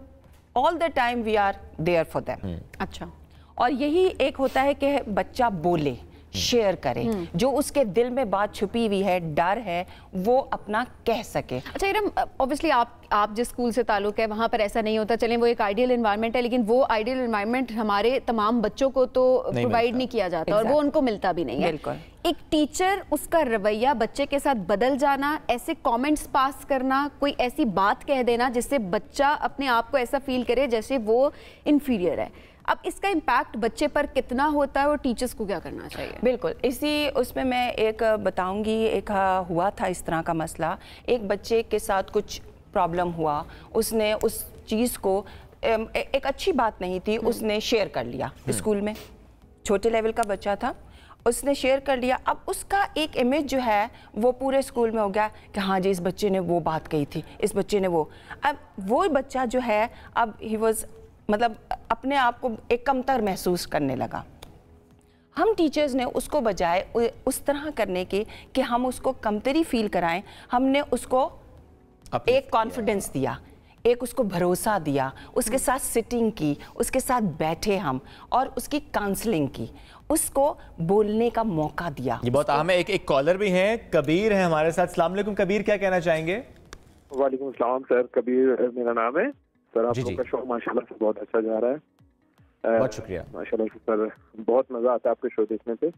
Speaker 7: all the time we are there for them.
Speaker 1: अच्छा,
Speaker 7: और यही एक होता है कि बच्चा बोले, शेयर करे, जो उसके दिल में बात छुपी हुई है, डर है, वो अपना कह सके।
Speaker 1: अच्छा इरम, ऑब्वियसली आप जिस स्कूल से ताल्लुक है वहाँ पर ऐसा नहीं होता। चलें, वो एक आइडियल एनवायरनमेंट है, लेकिन वो आइडियल एनवायरनमेंट हमारे तमाम बच्चों को तो प्रोवाइड नहीं किया जाता, और वो उनको मिलता भी नहीं है।
Speaker 7: बिल्कुल।
Speaker 1: एक टीचर, उसका रवैया बच्चे के साथ बदल जाना, ऐसे कमेंट्स पास करना, कोई ऐसी बात कह देना जिससे बच्चा अपने आप को ऐसा फील करे जैसे वो इन्फीरियर है, अब इसका इम्पैक्ट बच्चे पर कितना होता है और टीचर्स को क्या करना चाहिए?
Speaker 7: बिल्कुल, इसी उसमें मैं एक बताऊंगी। एक हुआ था इस तरह का मसला, एक बच्चे के साथ कुछ प्रॉब्लम हुआ, उसने उस चीज़ को, एक अच्छी बात नहीं थी, उसने शेयर कर लिया स्कूल में। छोटे लेवल का बच्चा था, उसने शेयर कर लिया। अब उसका एक इमेज जो है वो पूरे स्कूल में हो गया कि हाँ जी, इस बच्चे ने वो बात कही थी, इस बच्चे ने वो। अब वो बच्चा जो है, अब ही वाज, मतलब अपने आप को एक कमतर महसूस करने लगा। हम टीचर्स ने उसको बजाय उस तरह करने के कि हम उसको कमतरी फील कराएं, हमने उसको एक कॉन्फिडेंस दिया, एक उसको भरोसा दिया, उसके साथ सिटिंग की, उसके साथ बैठे हम, और उसकी काउंसलिंग की, उसको बोलने का मौका दिया।
Speaker 2: ये बहुत अहम है। एक कॉलर भी हैं, कबीर है हमारे साथ। अस्सलाम वालेकुम कबीर, क्या कहना चाहेंगे?
Speaker 8: वालेकुम अस्सलाम सर, कबीर मेरा नाम है सर। आप लोगों का शो माशाल्लाह से बहुत अच्छा जा रहा है,
Speaker 2: बहुत शुक्रिया।
Speaker 8: माशाल्लाह से सर, बहुत मजा आता है आपके शो देखने पे।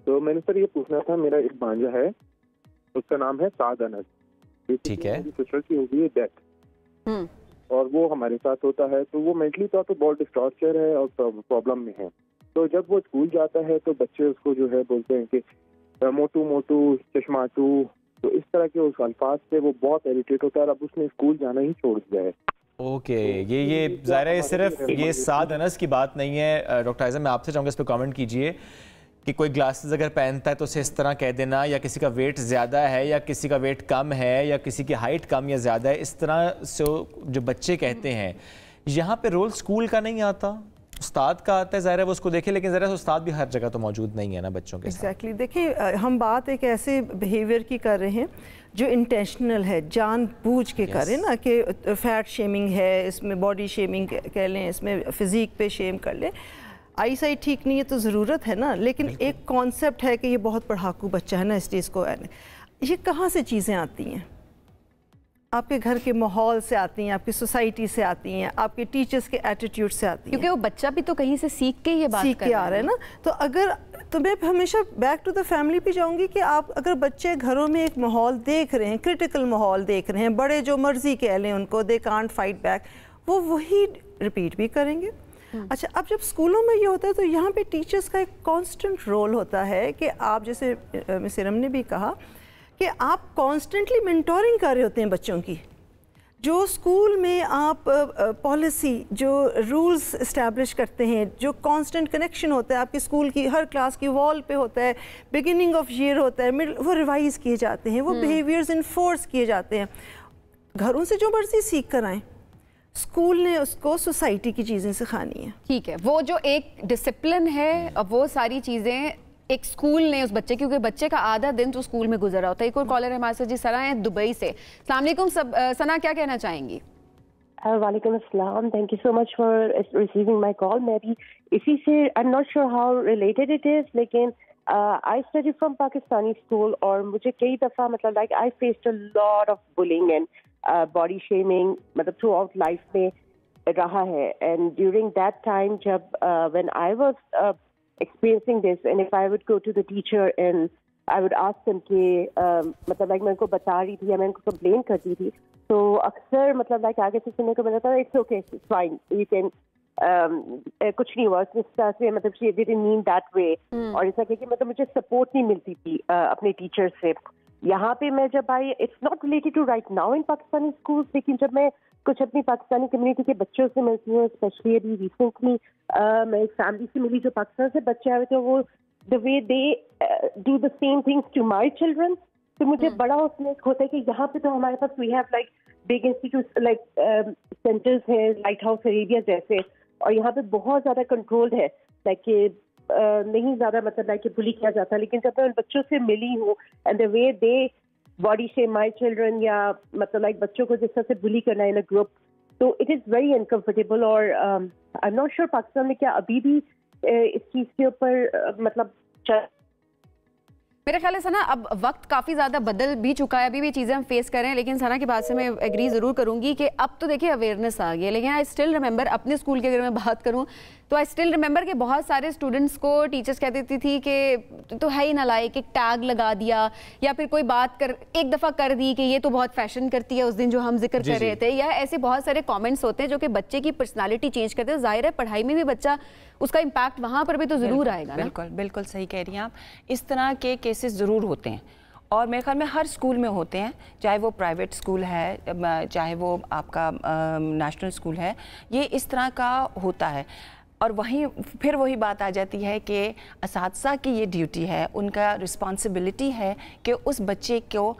Speaker 8: तो मैंने सर ये पूछना था, मेरा एक भांजा है, उसका नाम है साद अनस।
Speaker 2: ठीक है।
Speaker 8: सिस्टर की हो गई है डेथ, और वो हमारे साथ होता है, तो वो मेंटली तौर पर बहुत डिस्टॉर्चर है और प्रॉब्लम में है। तो जब वो स्कूल जाता है तो बच्चे उसको जो है बोलते हैं कि मोटू मोटू, चश्माटू, तो इस तरह के उस अल्फाज से वो बहुत इरिटेट होता है। अब उसने स्कूल जाना ही छोड़ दिया है।
Speaker 2: ओके, ये ज़ाहिर है सिर्फ ये साद अनस की बात नहीं है। डॉक्टर आयजा, मैं आपसे चाहूँगा इस पर कमेंट कीजिए कि कोई ग्लासेस अगर पहनता है तो उसे इस तरह कह देना, या किसी का वेट ज़्यादा है या किसी का वेट कम है या किसी की हाइट कम या ज़्यादा है, इस तरह से जो बच्चे कहते हैं, यहाँ पे रोल स्कूल का नहीं आता, उस्ताद का आता है। ज़ाहिर है वो उसको देखे, लेकिन ज़रा उस्ताद भी हर जगह तो मौजूद नहीं है ना बच्चों के साथ।
Speaker 9: एग्जैक्टली। देखिए, हम बात एक ऐसे बिहेवियर की कर रहे हैं जो इंटेंशनल है, जानबूझ के करें ना, कि फैट शेमिंग है, इसमें बॉडी शेमिंग कह लें, इसमें फिजिक पे शेम कर लें। आई साइट ठीक नहीं है तो ज़रूरत है ना, लेकिन एक कॉन्सेप्ट है कि ये बहुत पढ़ाकू बच्चा है ना, इस चीज़ को, ये कहाँ से चीज़ें आती हैं? आपके घर के माहौल से आती हैं, आपकी सोसाइटी से आती हैं, आपके टीचर्स के एटीट्यूड से आती हैं,
Speaker 1: क्योंकि वो बच्चा भी तो कहीं से सीख के ये बात
Speaker 9: सीख के आ रहा है ना। तो अगर तो मैं हमेशा बैक टू द फैमिली पे जाऊंगी कि आप अगर बच्चे घरों में एक माहौल देख रहे हैं, क्रिटिकल माहौल देख रहे हैं, बड़े जो मर्जी कह लें उनको, दे कांट फाइट बैक, वो वही रिपीट भी करेंगे। अच्छा, अब जब स्कूलों में ये होता है तो यहाँ पे टीचर्स का एक कांस्टेंट रोल होता है कि आप, जैसे मिस इरम ने भी कहा, कि आप कॉन्स्टेंटली मेंटोरिंग कर रहे होते हैं बच्चों की। जो स्कूल में आप पॉलिसी, जो रूल्स इस्टेब्लिश करते हैं, जो कांस्टेंट कनेक्शन होता है आपकी स्कूल की हर क्लास की वॉल पे होता है, बिगिनिंग ऑफ ईयर होता है, वो रिवाइज किए जाते हैं, वो बिहेवियर्स इन्फोर्स किए जाते हैं। घरों से जो मर्जी सीख कर आएँ, स्कूल ने उसको सोसाइटी की चीज़ें सिखानी है।
Speaker 1: ठीक है, वो जो एक डिसिप्लिन है, अब वो सारी चीज़ें एक स्कूल ने उस बच्चे, क्योंकि बच्चे का आधा दिन तो स्कूल में गुजरा होता है। एक और कॉलर है हमारे साथ जी, सना है दुबई से। अस्सलाम वालेकुम सना, क्या कहना चाहेंगी?
Speaker 10: वालेकुम अस्सलाम, thank you so much for receiving my call. मैं भी इसी से, I am not sure how related it is, लेकिन I study from Pakistani school और मुझे कई दफ़ा मतलब like I faced a lot of bullying and body shaming मतलब थ्रू आउट लाइफ में रहा है। एंड ड्यूरिंग दैट टाइम जब when I was experiencing this, and if I would go to the teacher and I would ask them कि मतलब like मैं उनको बता रही थी या मैं उनको कंप्लेन करती थी, तो अक्सर मतलब like आगे से सुनने को मिला था it's okay, it's fine, you can कुछ नहीं हुआ इस तरह से, मतलब she didn't mean that way। और ऐसा कि मतलब मुझे सपोर्ट नहीं मिलती थी अपने टीचर से। यहाँ पे मैं जब आई, it's not related to right now in Pakistani schools, लेकिन जब मैं कुछ अपनी पाकिस्तानी कम्युनिटी के बच्चों से मिलती हूँ, स्पेशली अभी रिसेंटली मैं एक फैमिली से मिली जो पाकिस्तान से बच्चे आए थे, वो the way they do the same things to my children, तो मुझे बड़ा उसमें होता है कि यहाँ पे तो हमारे पास we have like big institute like centres है, लाइट हाउस अरेबिया जैसे, और यहाँ पे बहुत ज़्यादा कंट्रोल्ड है, लाइक कि नहीं ज़्यादा मतलब लाइक बुली किया जाता। लेकिन जब मैं उन बच्चों से मिली हूँ and the way they body shame my children, या मतलब लाइक बच्चों को जिस तरह से बुली करना इन अ ग्रुप, तो इट इज़ वेरी अनकम्फर्टेबल। और आई एम नॉट श्योर पाकिस्तान में क्या अभी भी इस चीज़ के ऊपर मतलब
Speaker 1: मेरे ख्याल है सना अब वक्त काफ़ी ज़्यादा बदल भी चुका है, अभी भी चीज़ें हम फेस कर रहे हैं। लेकिन सना की बात से मैं एग्री ज़रूर करूँगी कि अब तो देखिए अवेयरनेस आ गई है। लेकिन आई स्टिल रिमेंबर, अपने स्कूल की अगर मैं बात करूँ तो आई स्टिल रिमेंबर कि बहुत सारे स्टूडेंट्स को टीचर्स कह देती थी कि तो है ही नालायक, एक टैग लगा दिया, या फिर कोई बात कर एक दफ़ा कर दी कि ये तो बहुत फैशन करती है उस दिन जो हम जिक्र कर रहे थे, या ऐसे बहुत सारे कमेंट्स होते हैं जो कि बच्चे की पर्सनालिटी चेंज करते हैं। जाहिर है पढ़ाई में भी बच्चा, उसका इम्पैक्ट वहाँ पर भी तो ज़रूर आएगा।
Speaker 7: बिल्कुल बिल्कुल सही कह रही हैं आप, इस तरह के केसेस ज़रूर होते हैं और मेरे ख्याल में हर स्कूल में होते हैं, चाहे वो प्राइवेट स्कूल है चाहे वो आपका नेशनल स्कूल है, ये इस तरह का होता है। और फिर वही बात आ जाती है कि असातिज़ा की ये ड्यूटी है, उनका रिस्पॉन्सिबिलिटी है कि उस बच्चे को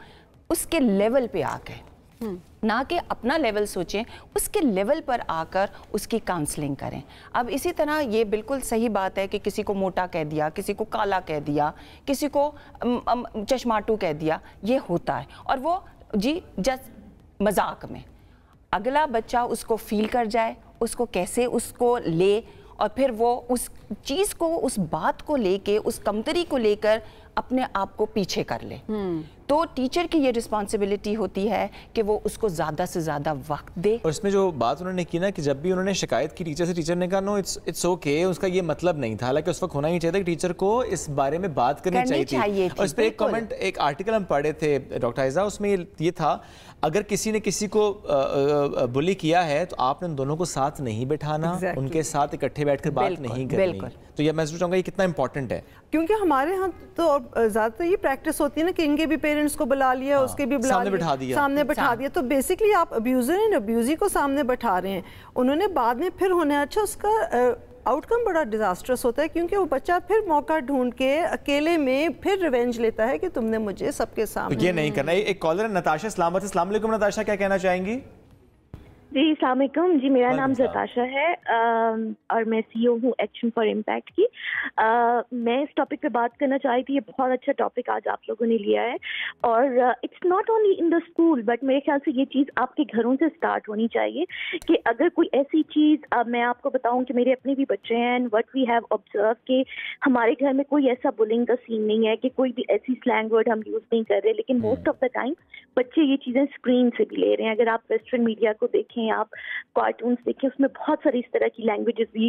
Speaker 7: उसके लेवल पे आकर, ना कि अपना लेवल सोचें, उसके लेवल पर आकर उसकी काउंसलिंग करें। अब इसी तरह ये बिल्कुल सही बात है कि किसी को मोटा कह दिया, किसी को काला कह दिया, किसी को चश्माटू कह दिया, ये होता है और वो जी जस्ट मजाक में। अगला बच्चा उसको फील कर जाए, उसको कैसे उसको ले और फिर वो उस चीज़ को, उस बात को लेके, उस कमतरी को लेकर अपने आप को पीछे कर ले। तो टीचर की ये रिस्पॉन्सिबिलिटी होती है कि वो उसको ज़्यादा से ज़्यादा वक्त दे।
Speaker 2: और इसमें जो बात उन्होंने की ना कि जब भी उन्होंने शिकायत की टीचर से, टीचर ने कहा नो इट्स ओके, उसका ये मतलब नहीं था। हालांकि उस वक्त होना ही चाहिए था कि टीचर को इस बारे में बात करनी चाहिए थी। और इस पर एक कमेंट, एक आर्टिकल हम पढ़े थे डॉक्टर आयजा, उसमें ये था अगर किसी ने किसी को बुली किया है तो आपने उन दोनों को साथ नहीं बिठाना, उनके साथ इकट्ठे बैठकर बात नहीं करनी। तो ये मैं चाहूँगा ये कितना इंपॉर्टेंट है,
Speaker 9: क्योंकि हमारे यहाँ तो ज़्यादातर ये प्रैक्टिस होती है ना कि इनके भी पेरेंट्स को बुला लिया, उसके भी बुला
Speaker 2: सामने बिठा दिया।
Speaker 9: तो बेसिकली आप अब्यूज़र एंड अब्यूज़ी को सामने बैठा रहे हैं। उन्होंने बाद में फिर होने, अच्छा उसका आउटकम बड़ा डिजास्टरस होता है, क्योंकि वो बच्चा फिर मौका ढूंढ के अकेले में फिर रिवेंज लेता है कि तुमने मुझे सबके सामने।
Speaker 2: तो ये नहीं करना। एक कॉलर नताशा इस्लामाबाद से। अस्सलाम वालेकुम नताशा, क्या कहना चाहेंगी?
Speaker 11: जी अस्सलाम वालेकुम जी, मेरा नाम जताशा है और मैं सीईओ हूँ एक्शन फॉर इम्पैक्ट की। मैं इस टॉपिक पे बात करना चाह रही थी। ये बहुत अच्छा टॉपिक आज आप लोगों ने लिया है और it's not only in the school but मेरे ख्याल से ये चीज़ आपके घरों से स्टार्ट होनी चाहिए कि अगर कोई ऐसी चीज़, मैं आपको बताऊँ कि मेरे अपने भी बच्चे हैं and what we have observe कि हमारे घर में कोई ऐसा बुलिंग का सीन नहीं है कि कोई भी ऐसी स्लैंग वर्ड हम यूज़ नहीं कर रहे, लेकिन मोस्ट ऑफ द टाइम बच्चे ये चीज़ें स्क्रीन से भी ले रहे हैं। अगर आप वेस्टर्न मीडिया को देखें देखें, आप कार्टून्स देखें, उसमें बहुत सारी इस तरह की लैंग्वेजेस भी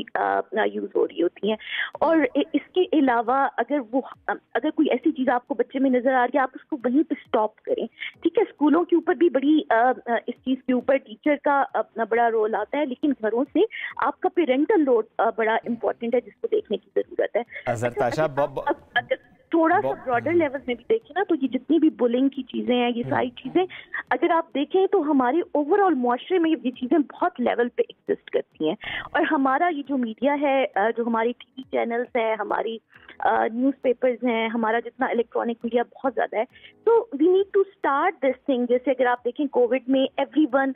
Speaker 11: यूज़ हो रही होती हैं। और इसके अलावा अगर कोई ऐसी चीज़ आपको बच्चे में नज़र आ रही है, आप उसको वहीं पे स्टॉप करें, ठीक है। स्कूलों के ऊपर भी बड़ी इस चीज़ के ऊपर टीचर का अपना बड़ा रोल आता है, लेकिन घरों से आपका पेरेंटल रोल बड़ा इम्पोर्टेंट है, जिसको देखने की ज़रूरत है। अगर थोड़ा सा ब्रॉडर लेवल में भी देखें ना, तो ये जितनी भी बुलिंग की चीज़ें हैं, ये सारी चीज़ें अगर आप देखें तो हमारे ओवरऑल मुआशरे में ये चीज़ें बहुत लेवल पे एग्जिस्ट करती हैं। और हमारा ये जो मीडिया है, जो हमारी टीवी चैनल्स हैं, हमारी न्यूज़पेपर्स हैं, हमारा जितना इलेक्ट्रॉनिक मीडिया बहुत ज़्यादा है, तो we need to start this thing. जैसे अगर आप देखें कोविड में everyone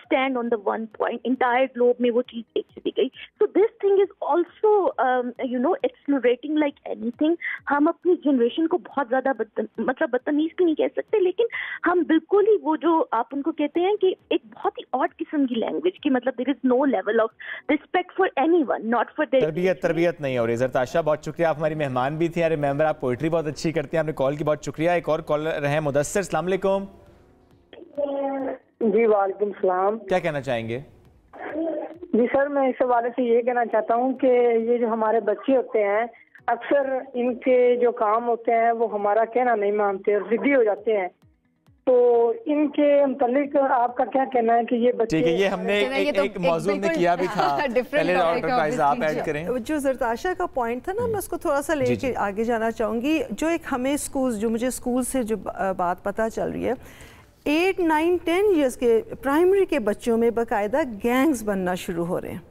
Speaker 11: stand on the one point, entire globe में वो चीज़ एक दी गई। So this thing is also explorating like anything. हम अपनी जनरेशन को बहुत ज़्यादा बदतमीज भी नहीं कह सकते, लेकिन हम बिल्कुल ही वो जो आप उनको कहते हैं कि एक बहुत ही ऑड किस्म की लैंग्वेज की, मतलब there is no level of respect for anyone, not for their
Speaker 2: तरबियत नहीं हो रही। ज़रताशा, बहुत शुक्रिया, आप हमारी मेहमान भी थी। आई रिमेंबर आप पोइट्री बहुत अच्छी करती हैं, आपने कॉल की बहुत शुक्रिया। एक और कॉलर है मुदस्सिर, अस्सलाम वालेकुम।
Speaker 12: जी वालेकुम सलाम।
Speaker 2: क्या कहना चाहेंगे?
Speaker 12: जी सर, मैं इस हवाले से ये कहना चाहता हूँ कि ये जो हमारे बच्चे होते हैं, अक्सर इनके जो काम होते हैं वो हमारा कहना नहीं मानते और जिद्दी हो जाते हैं। तो इनके मुतालिक आपका क्या कहना है कि ये बच्चे? ठीक है, ये हमने
Speaker 2: एक मौजूद में किया भी था, पहले आप ऐड करें।
Speaker 9: जो ज़रताशा का पॉइंट था ना, मैं उसको थोड़ा सा लेके आगे जाना चाहूँगी। जो एक हमें स्कूल, जो मुझे स्कूल से जो बात पता चल रही है, 8, 9, 10 ईयर्स के प्राइमरी के बच्चों में बाकायदा गैंग्स बनना शुरू हो रहे हैं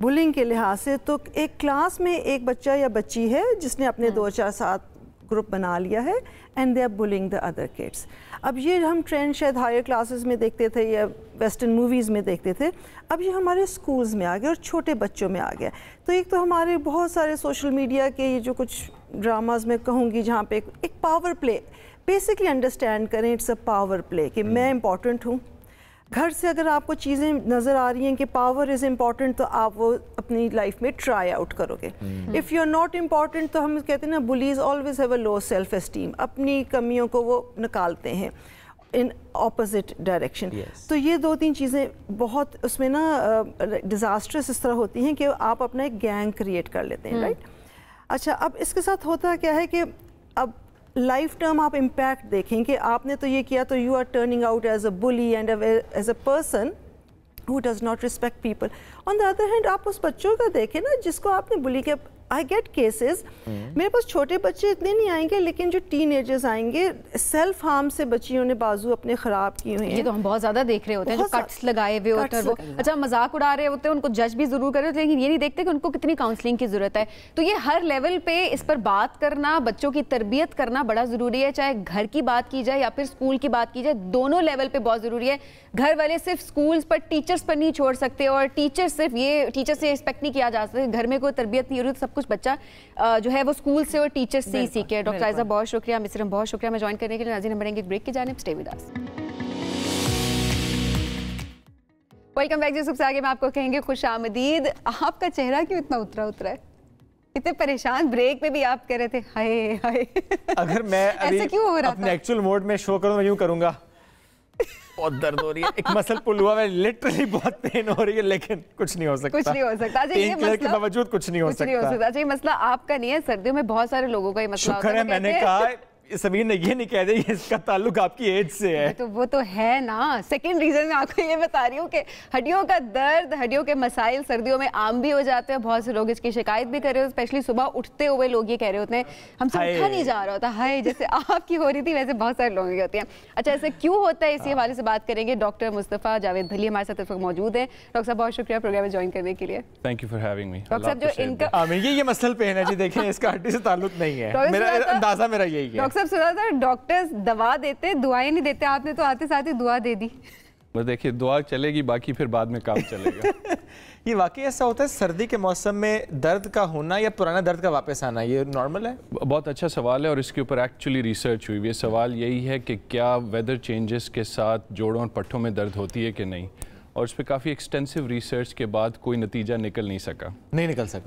Speaker 9: बुलिंग के लिहाज से। तो एक क्लास में एक बच्चा या बच्ची है जिसने अपने 2, 4, 7 ग्रुप बना लिया है and they are bullying the other kids. अब ये हम ट्रेंड शायद हायर क्लासेस में देखते थे या वेस्टर्न मूवीज़ में देखते थे, अब ये हमारे स्कूल्स में आ गया और छोटे बच्चों में आ गया। तो एक तो हमारे बहुत सारे सोशल मीडिया के ये जो कुछ ड्रामाज में कहूँगी जहाँ पे एक पावर प्ले बेसिकली अंडरस्टैंड करें, इट्स अ पावर प्ले कि मैं इम्पॉर्टेंट हूँ। घर से अगर आपको चीज़ें नज़र आ रही हैं कि पावर इज़ इम्पॉर्टेंट, तो आप वो अपनी लाइफ में ट्राई आउट करोगे। If you are not important, तो हम कहते हैं ना, bullies always have a low self esteem, अपनी कमियों को वो निकालते हैं इन ऑपोजिट डायरेक्शन। तो ये 2-3 चीज़ें बहुत उसमें ना डिज़ास्ट्रस इस तरह होती हैं कि आप अपना एक गैंग क्रिएट कर लेते हैं, राइट। अच्छा, अब इसके साथ होता क्या है कि अब लाइफ टर्म आप इम्पैक्ट देखें कि आपने तो ये किया, तो you are turning out as a bully and as a person who does not respect people. On the other hand, आप उस बच्चों का देखें ना जिसको आपने बुली के, आई गेट केसेस, मेरे पास छोटे बच्चे इतने नहीं आएंगे, लेकिन जो टीनेजर्स आएंगे सेल्फ हार्म से बच्चियों ने बाजू अपने ख़राब किए हुए हैं।
Speaker 1: ये तो हम बहुत ज़्यादा देख रहे होते हैं, जो कट्स लगाए हुए होते हैं, वो अच्छा मजाक उड़ा रहे होते हैं, उनको जज भी ज़रूर कर रहे होते हैं, लेकिन ये नहीं देखते कि उनको कितनी काउंसलिंग की ज़रूरत है। तो ये हर लेवल पे इस पर बात करना, बच्चों की तरबियत करना बड़ा ज़रूरी है, चाहे घर की बात की जाए या फिर स्कूल की बात की जाए, दोनों लेवल पर बहुत ज़रूरी है। घर वाले सिर्फ स्कूल्स पर, टीचर्स पर नहीं छोड़ सकते, और टीचर सिर्फ ये टीचर से एक्सपेक्ट नहीं किया जा सकता। घर में कोई तरबियत नहीं हो रही तो सब कुछ बच्चा जो है वो स्कूल से और टीचर से ही सीखे। डॉक्टर आयजा, बहुत शुक्रिया। मिस्र, बहुत शुक्रिया मैं ज्वाइन करने के लिए। नाज़रीन, हम बढ़ेंगे ब्रेक की जानिब, stay with us. Welcome back. सबसे आगे मैं आपको कहेंगे खुश आमदीद। आपका चेहरा क्यों इतना उतरा है? इतने परेशान, ब्रेक में भी आप कह रहे थे हाय हाय।
Speaker 2: अगर मैं ऐसे क्यों हो रहा अपने एक्चुअल मोड में शो करूं, मैं यूं करूंगा, बहुत दर्द हो रही है, एक मसल पुल हुआ है, लिटरली बहुत पेन हो रही है, लेकिन कुछ नहीं हो सकता।
Speaker 1: कुछ नहीं हो सकता।
Speaker 2: पेन किलर के बावजूद कुछ नहीं हो सकता।
Speaker 1: अच्छा, ये मसला आपका नहीं है, सर्दियों में बहुत सारे लोगों का ये मसला होता है।
Speaker 2: शुक्र है मैंने कहा समीर ने ये नहीं कह दिया इसका ताल्लुक आपकी एज से है।
Speaker 1: तो वो तो है ना। सेकंड रीजन मैं आपको ये बता रही हूँ कि हड्डियों का दर्द, हड्डियों के मसाइल सर्दियों में आम भी हो जाते हैं। बहुत से लोग इसकी शिकायत भी कर रहे हो, स्पेशली सुबह उठते हुए लोग ये कह रहे होते हैं हमसे उठा नहीं जा रहा होता, हाय जैसे आपकी हो रही थी वैसे बहुत सारे लोगों की होती हैं। अच्छा, ऐसे क्यों होता है, इसी हवाले से बात करेंगे। डॉक्टर मुस्तफ़ा जावेद भली हमारे साथ मौजूद है। डॉक्टर साहब, बहुत शुक्रिया प्रोग्राम में ज्वाइन करने के लिए।
Speaker 13: Thank you for having me.
Speaker 1: Doctor साहब, जो इनका
Speaker 2: ये मसल पेन है जी, देखें इसका हड्डी से ताल्लुक नहीं है, मेरा अंदाजा मेरा यही है।
Speaker 1: डॉक्टर साहब, सुना था डॉक्टर्स दवा देते, दुआएं नहीं देते, आपने तो आते साथ ही दुआ दे दी।
Speaker 13: बस देखिए, दुआ चलेगी, बाकी फिर बाद में काम चलेगा।
Speaker 2: ये वाकई ऐसा होता है सर्दी के मौसम में दर्द का होना या पुराना दर्द का वापस आना, ये नॉर्मल है?
Speaker 13: बहुत अच्छा सवाल है और इसके ऊपर एक्चुअली रिसर्च हुई है। सवाल यही है कि क्या वेदर चेंजेस के साथ जोड़ों और पट्टों में दर्द होती है कि नहीं, और उस पर काफ़ी एक्सटेंसिव रिसर्च के बाद कोई नतीजा निकल नहीं सका।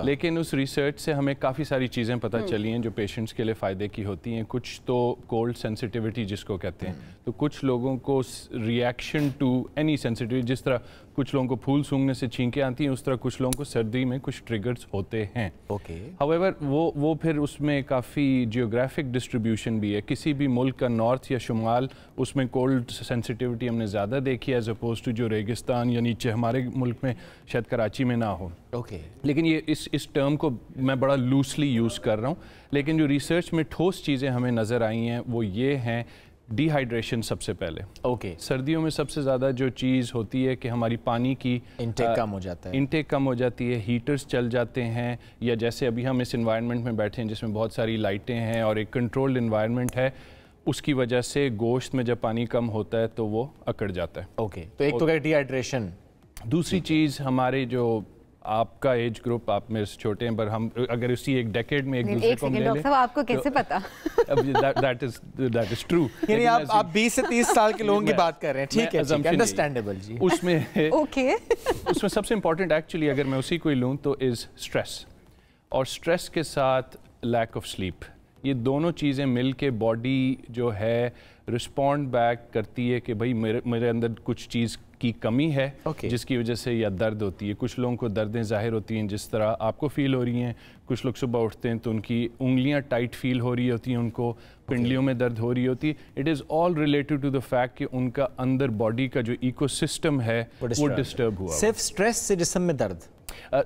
Speaker 13: लेकिन उस रिसर्च से हमें काफ़ी सारी चीज़ें पता चली हैं जो पेशेंट्स के लिए फ़ायदे की होती हैं। कुछ तो कोल्ड सेंसिटिविटी जिसको कहते हैं, तो कुछ लोगों को रिएक्शन टू एनी सेंसिटिविटी, जिस तरह कुछ लोगों को फूल सूंघने से छींकें आती हैं, उस तरह कुछ लोगों को सर्दी में कुछ ट्रिगर्स होते हैं।
Speaker 2: ओके।
Speaker 13: हाउएवर वो फिर उसमें काफ़ी जियोग्राफिक डिस्ट्रीब्यूशन भी है। किसी भी मुल्क का नॉर्थ या शुमाल, उसमें कोल्ड सेंसिटिविटी हमने ज़्यादा देखी है एज अपोज टू जो रेगिस्तान या नीचे हमारे मुल्क में शायद कराची में ना हो।
Speaker 2: ओके।
Speaker 13: लेकिन ये इस टर्म को मैं बड़ा लूसली यूज़ कर रहा हूँ, लेकिन जो रिसर्च में ठोस चीज़ें हमें नज़र आई हैं वो ये हैं, डिहाइड्रेशन सबसे पहले।
Speaker 2: ओके।
Speaker 13: सर्दियों में सबसे ज़्यादा जो चीज़ होती है कि हमारी पानी की
Speaker 2: इंटेक कम हो जाता है,
Speaker 13: इंटेक कम हो जाती है, हीटर्स चल जाते हैं, या जैसे अभी हम इस इन्वायरमेंट में बैठे हैं जिसमें बहुत सारी लाइटें हैं और एक कंट्रोल्ड इन्वायरमेंट है, उसकी वजह से गोश्त में जब पानी कम होता है तो वो अकड़ जाता है।
Speaker 2: ओके। तो एक तो क्या डिहाइड्रेशन।
Speaker 13: दूसरी चीज़, हमारे जो आपका एज ग्रुप, आप मेरे से छोटे हैं, पर हम अगर उसी एक डेकेड में एक दूसरे को ले लें,
Speaker 1: आपको कैसे पता?
Speaker 13: That is true.
Speaker 2: यानी आप 20 से 30 साल के लोगों की बात कर रहे हैं, ठीक है, अंडरस्टैंडेबल जी।
Speaker 13: उसमें
Speaker 1: ओके
Speaker 13: उसमें सबसे इंपॉर्टेंट एक्चुअली अगर मैं उसी को ही लूँ तो इज़ स्ट्रेस, और स्ट्रेस के साथ लैक ऑफ स्लीप। ये दोनों चीज़ें मिल के बॉडी जो है रिस्पॉन्ड बैक करती है कि भाई मेरे अंदर कुछ चीज़ की कमी है, जिसकी वजह से या दर्द होती है। कुछ लोगों को दर्दें ज़ाहिर होती हैं जिस तरह आपको फील हो रही हैं। कुछ लोग सुबह उठते हैं तो उनकी उंगलियां टाइट फील हो रही होती हैं, उनको पिंडलियों में दर्द हो रही होती है। It is all related to the fact कि उनका अंदर बॉडी का जो इकोसिस्टम है वो डिस्टर्ब हुआ।
Speaker 2: सिर्फ स्ट्रेस से जिस्म में दर्द?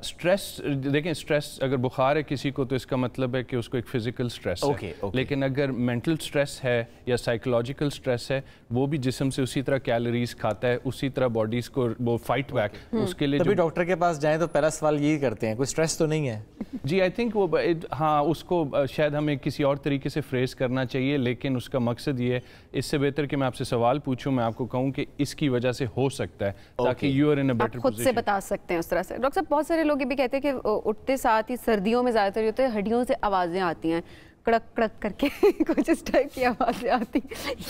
Speaker 13: स्ट्रेस देखें, स्ट्रेस अगर बुखार है किसी को तो इसका मतलब है कि उसको एक फिजिकल स्ट्रेस है। लेकिन अगर मेंटल स्ट्रेस है या साइकोलॉजिकल स्ट्रेस है, वो भी जिस्म से उसी तरह कैलोरीज खाता है, उसी तरह बॉडीज को वो फाइट बैक। उसके लिए
Speaker 2: तभी डॉक्टर के पास जाएं तो पहला सवाल यही करते हैं, कोई स्ट्रेस तो नहीं है?
Speaker 13: जी, आई थिंक वो हाँ, उसको शायद हमें किसी और तरीके से फ्रेज करना चाहिए, लेकिन उसका मकसद ये है, इससे बेहतर कि मैं आपसे सवाल पूछूं, मैं आपको कहूं कि इसकी वजह से हो सकता है, ताकि you are in a better
Speaker 1: position. खुद से बता सकते हैं उस तरह से। डॉक्टर साहब, बहुत सारे लोग ये भी कहते हैं कि उठते साथ ही सर्दियों में ज़्यादातर होते हैं हड्डियों से आवाज़ें आती हैं, कड़क कड़क करके कुछ इस टाइप की आवाज़ें आती,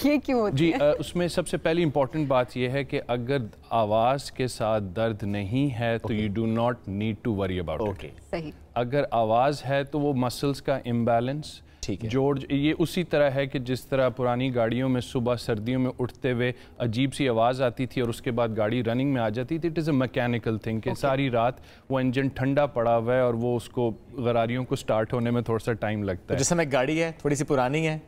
Speaker 1: ये क्यों होती है?
Speaker 13: उसमें सबसे पहली इंपॉर्टेंट बात यह है कि अगर आवाज़ के साथ दर्द नहीं है तो you do not need to worry about it.
Speaker 1: सही।
Speaker 13: अगर आवाज़ है तो वो मसल्स का इम्बैलेंस, जोड़, ये उसी तरह है कि जिस तरह पुरानी गाड़ियों में सुबह सर्दियों में उठते हुए अजीब सी आवाज़ आती थी और उसके बाद गाड़ी रनिंग में आ जाती थी। It is a mechanical thing कि सारी रात वो इंजन ठंडा पड़ा हुआ है और वो उसको गरारियों को स्टार्ट होने में थोड़ा सा टाइम लगता है।
Speaker 2: जिस समय गाड़ी है थोड़ी सी पुरानी है,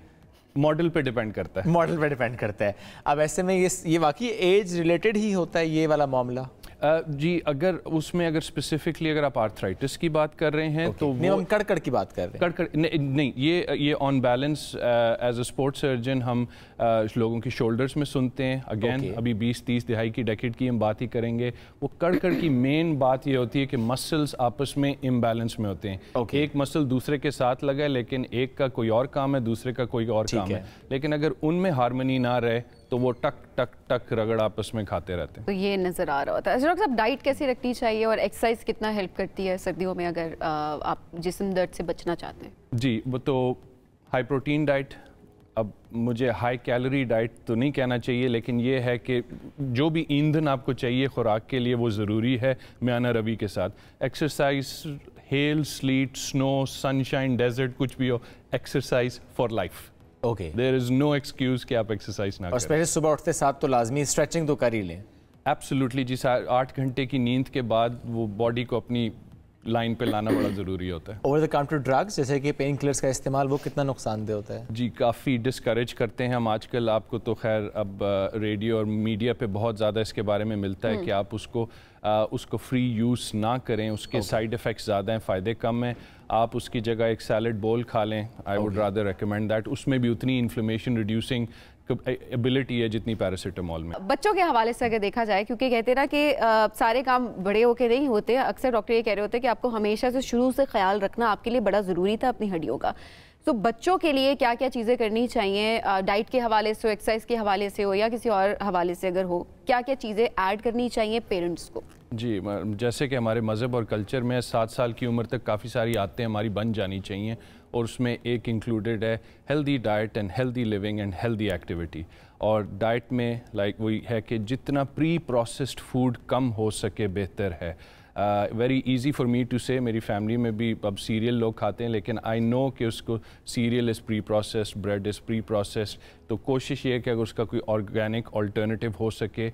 Speaker 13: मॉडल पे डिपेंड करता है।
Speaker 2: मॉडल पे डिपेंड करता है। अब ऐसे में ये वाकई एज रिलेटेड ही होता है ये वाला मामला?
Speaker 13: जी, अगर उसमें अगर स्पेसिफिकली अगर आप आर्थराइटिस की बात कर रहे हैं तो
Speaker 2: नहीं, हम कड़कड़ की बात कर रहे हैं।
Speaker 13: कड़कड़ नहीं, ये on balance as a sports surgeon हम लोगों की शोल्डर्स में सुनते हैं। अगेन अभी 20-30 दिहाई की डेकेड की हम बात ही करेंगे। वो कड़कड़ की मेन बात ये होती है कि मसल्स आपस में इम्बैलेंस में होते हैं। एक मसल दूसरे के साथ लगा है, लेकिन एक का कोई और काम है, दूसरे का कोई और काम है। लेकिन अगर उनमें हार्मनी ना रहे तो वो टक टक टक रगड़ आपस में खाते रहते हैं।
Speaker 1: तो ये नज़र आ रहा होता है। डॉक्टर साहब, डाइट कैसे रखनी चाहिए और एक्सरसाइज कितना हेल्प करती है सर्दियों में अगर आप जिस्म दर्द से बचना चाहते हैं?
Speaker 13: जी, वो तो हाई प्रोटीन डाइट, अब मुझे हाई कैलोरी डाइट तो नहीं कहना चाहिए, लेकिन ये है कि जो भी ईंधन आपको चाहिए खुराक के लिए वो ज़रूरी है म्याना रवि के साथ। Exercise, hail, sleet, snow, sunshine, desert, कुछ भी हो, exercise for life.
Speaker 2: Okay,
Speaker 13: there is no excuse कि आप एक्सरसाइज ना करें।
Speaker 2: और स्पेशली सुबह उठते साथ तो लाजमी स्ट्रेचिंग तो कर ही लें।
Speaker 13: एब्सोल्युटली जी, 8 घंटे की नींद के बाद वो बॉडी को अपनी लाइन पे लाना बड़ा ज़रूरी होता है।
Speaker 2: ओवर द काउंटर ड्रग्स जैसे कि पेन किलर्स का इस्तेमाल, वो कितना नुकसानदेह होता है?
Speaker 13: जी, काफ़ी डिस्करेज करते हैं हम आजकल। आपको तो खैर अब रेडियो और मीडिया पे बहुत ज़्यादा इसके बारे में मिलता है कि आप उसको फ्री यूज़ ना करें, उसके साइड इफ़ेक्ट्स ज़्यादा हैं, फ़ायदे कम हैं। आप उसकी जगह एक सैलड बोल खा लें, I would rather recommend that. उसमें भी उतनी इन्फ्लेमेशन रिड्यूसिंग एबिलिटी है जितनी पैरासीटामोल में।
Speaker 1: बच्चों के हवाले से अगर देखा जाए, क्योंकि कहते हैं ना कि सारे काम बड़े होके नहीं होते, अक्सर डॉक्टर ये कह रहे होते हैं कि आपको हमेशा से शुरू से ख्याल रखना आपके लिए बड़ा ज़रूरी था अपनी हड्डियों का। तो बच्चों के लिए क्या क्या चीज़ें करनी चाहिए, डाइट के हवाले से हो, एक्सरसाइज के हवाले से हो, या किसी और हवाले से अगर हो, क्या क्या चीज़ें ऐड करनी चाहिए पेरेंट्स को?
Speaker 13: जी, जैसे कि हमारे मज़हब और कल्चर में 7 साल की उम्र तक काफ़ी सारी आदतें हमारी बन जानी चाहिए, और उसमें एक इंक्लूडेड है healthy diet and healthy living and healthy activity. और डाइट में वही है कि जितना प्री प्रोसेस्ड फूड कम हो सके बेहतर है। Very easy for me to say, मेरी फैमिली में भी अब सीरियल लोग खाते हैं, लेकिन आई नो कि उसको serial is pre processed, bread is pre processed. तो कोशिश ये है कि अगर उसका कोई ऑर्गेनिक अल्टरनेटिव हो सके,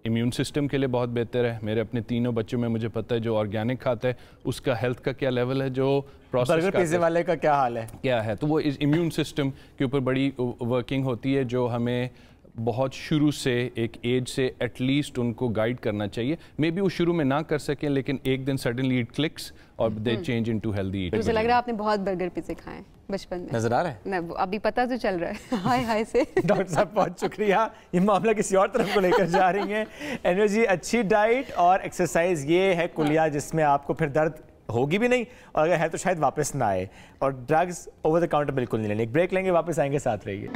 Speaker 13: इम्यून सिस्टम के लिए बहुत बेहतर है। मेरे अपने तीनों बच्चों में मुझे पता है जो ऑर्गेनिक खाता है उसका हेल्थ का क्या लेवल है, जो प्रोसेस
Speaker 2: बर्गर पिज़्ज़ा वाले का क्या हाल है,
Speaker 13: क्या है। तो वो इम्यून सिस्टम के ऊपर बड़ी वर्किंग होती है, जो हमें बहुत शुरू से एक एज से एटलीस्ट उनको गाइड करना चाहिए। मे बी वो शुरू में ना कर सकें, लेकिन एक दिन सडनली इट क्लिक्स और दे चेंज इनटू हेल्दी ईटिंग।
Speaker 1: मुझे लग रहा है आपने बहुत बर्गर पिज़्ज़े खाए बचपन में,
Speaker 2: नजर आ रहा है
Speaker 1: ना? अभी पता तो चल रहा है। हाय हाय से
Speaker 2: डॉक्टर साहब बहुत शुक्रिया, ये मामला किसी और तरफ को लेकर जा रही हैं। एनर्जी, अच्छी डाइट और एक्सरसाइज ये है कुलिया जिसमें आपको फिर दर्द होगी भी नहीं, और अगर है तो शायद वापस ना आए। और ड्रग्स ओवर द काउंटर बिल्कुल नहीं लेनी। एक ब्रेक लेंगे, वापस आएंगे, साथ रहिए।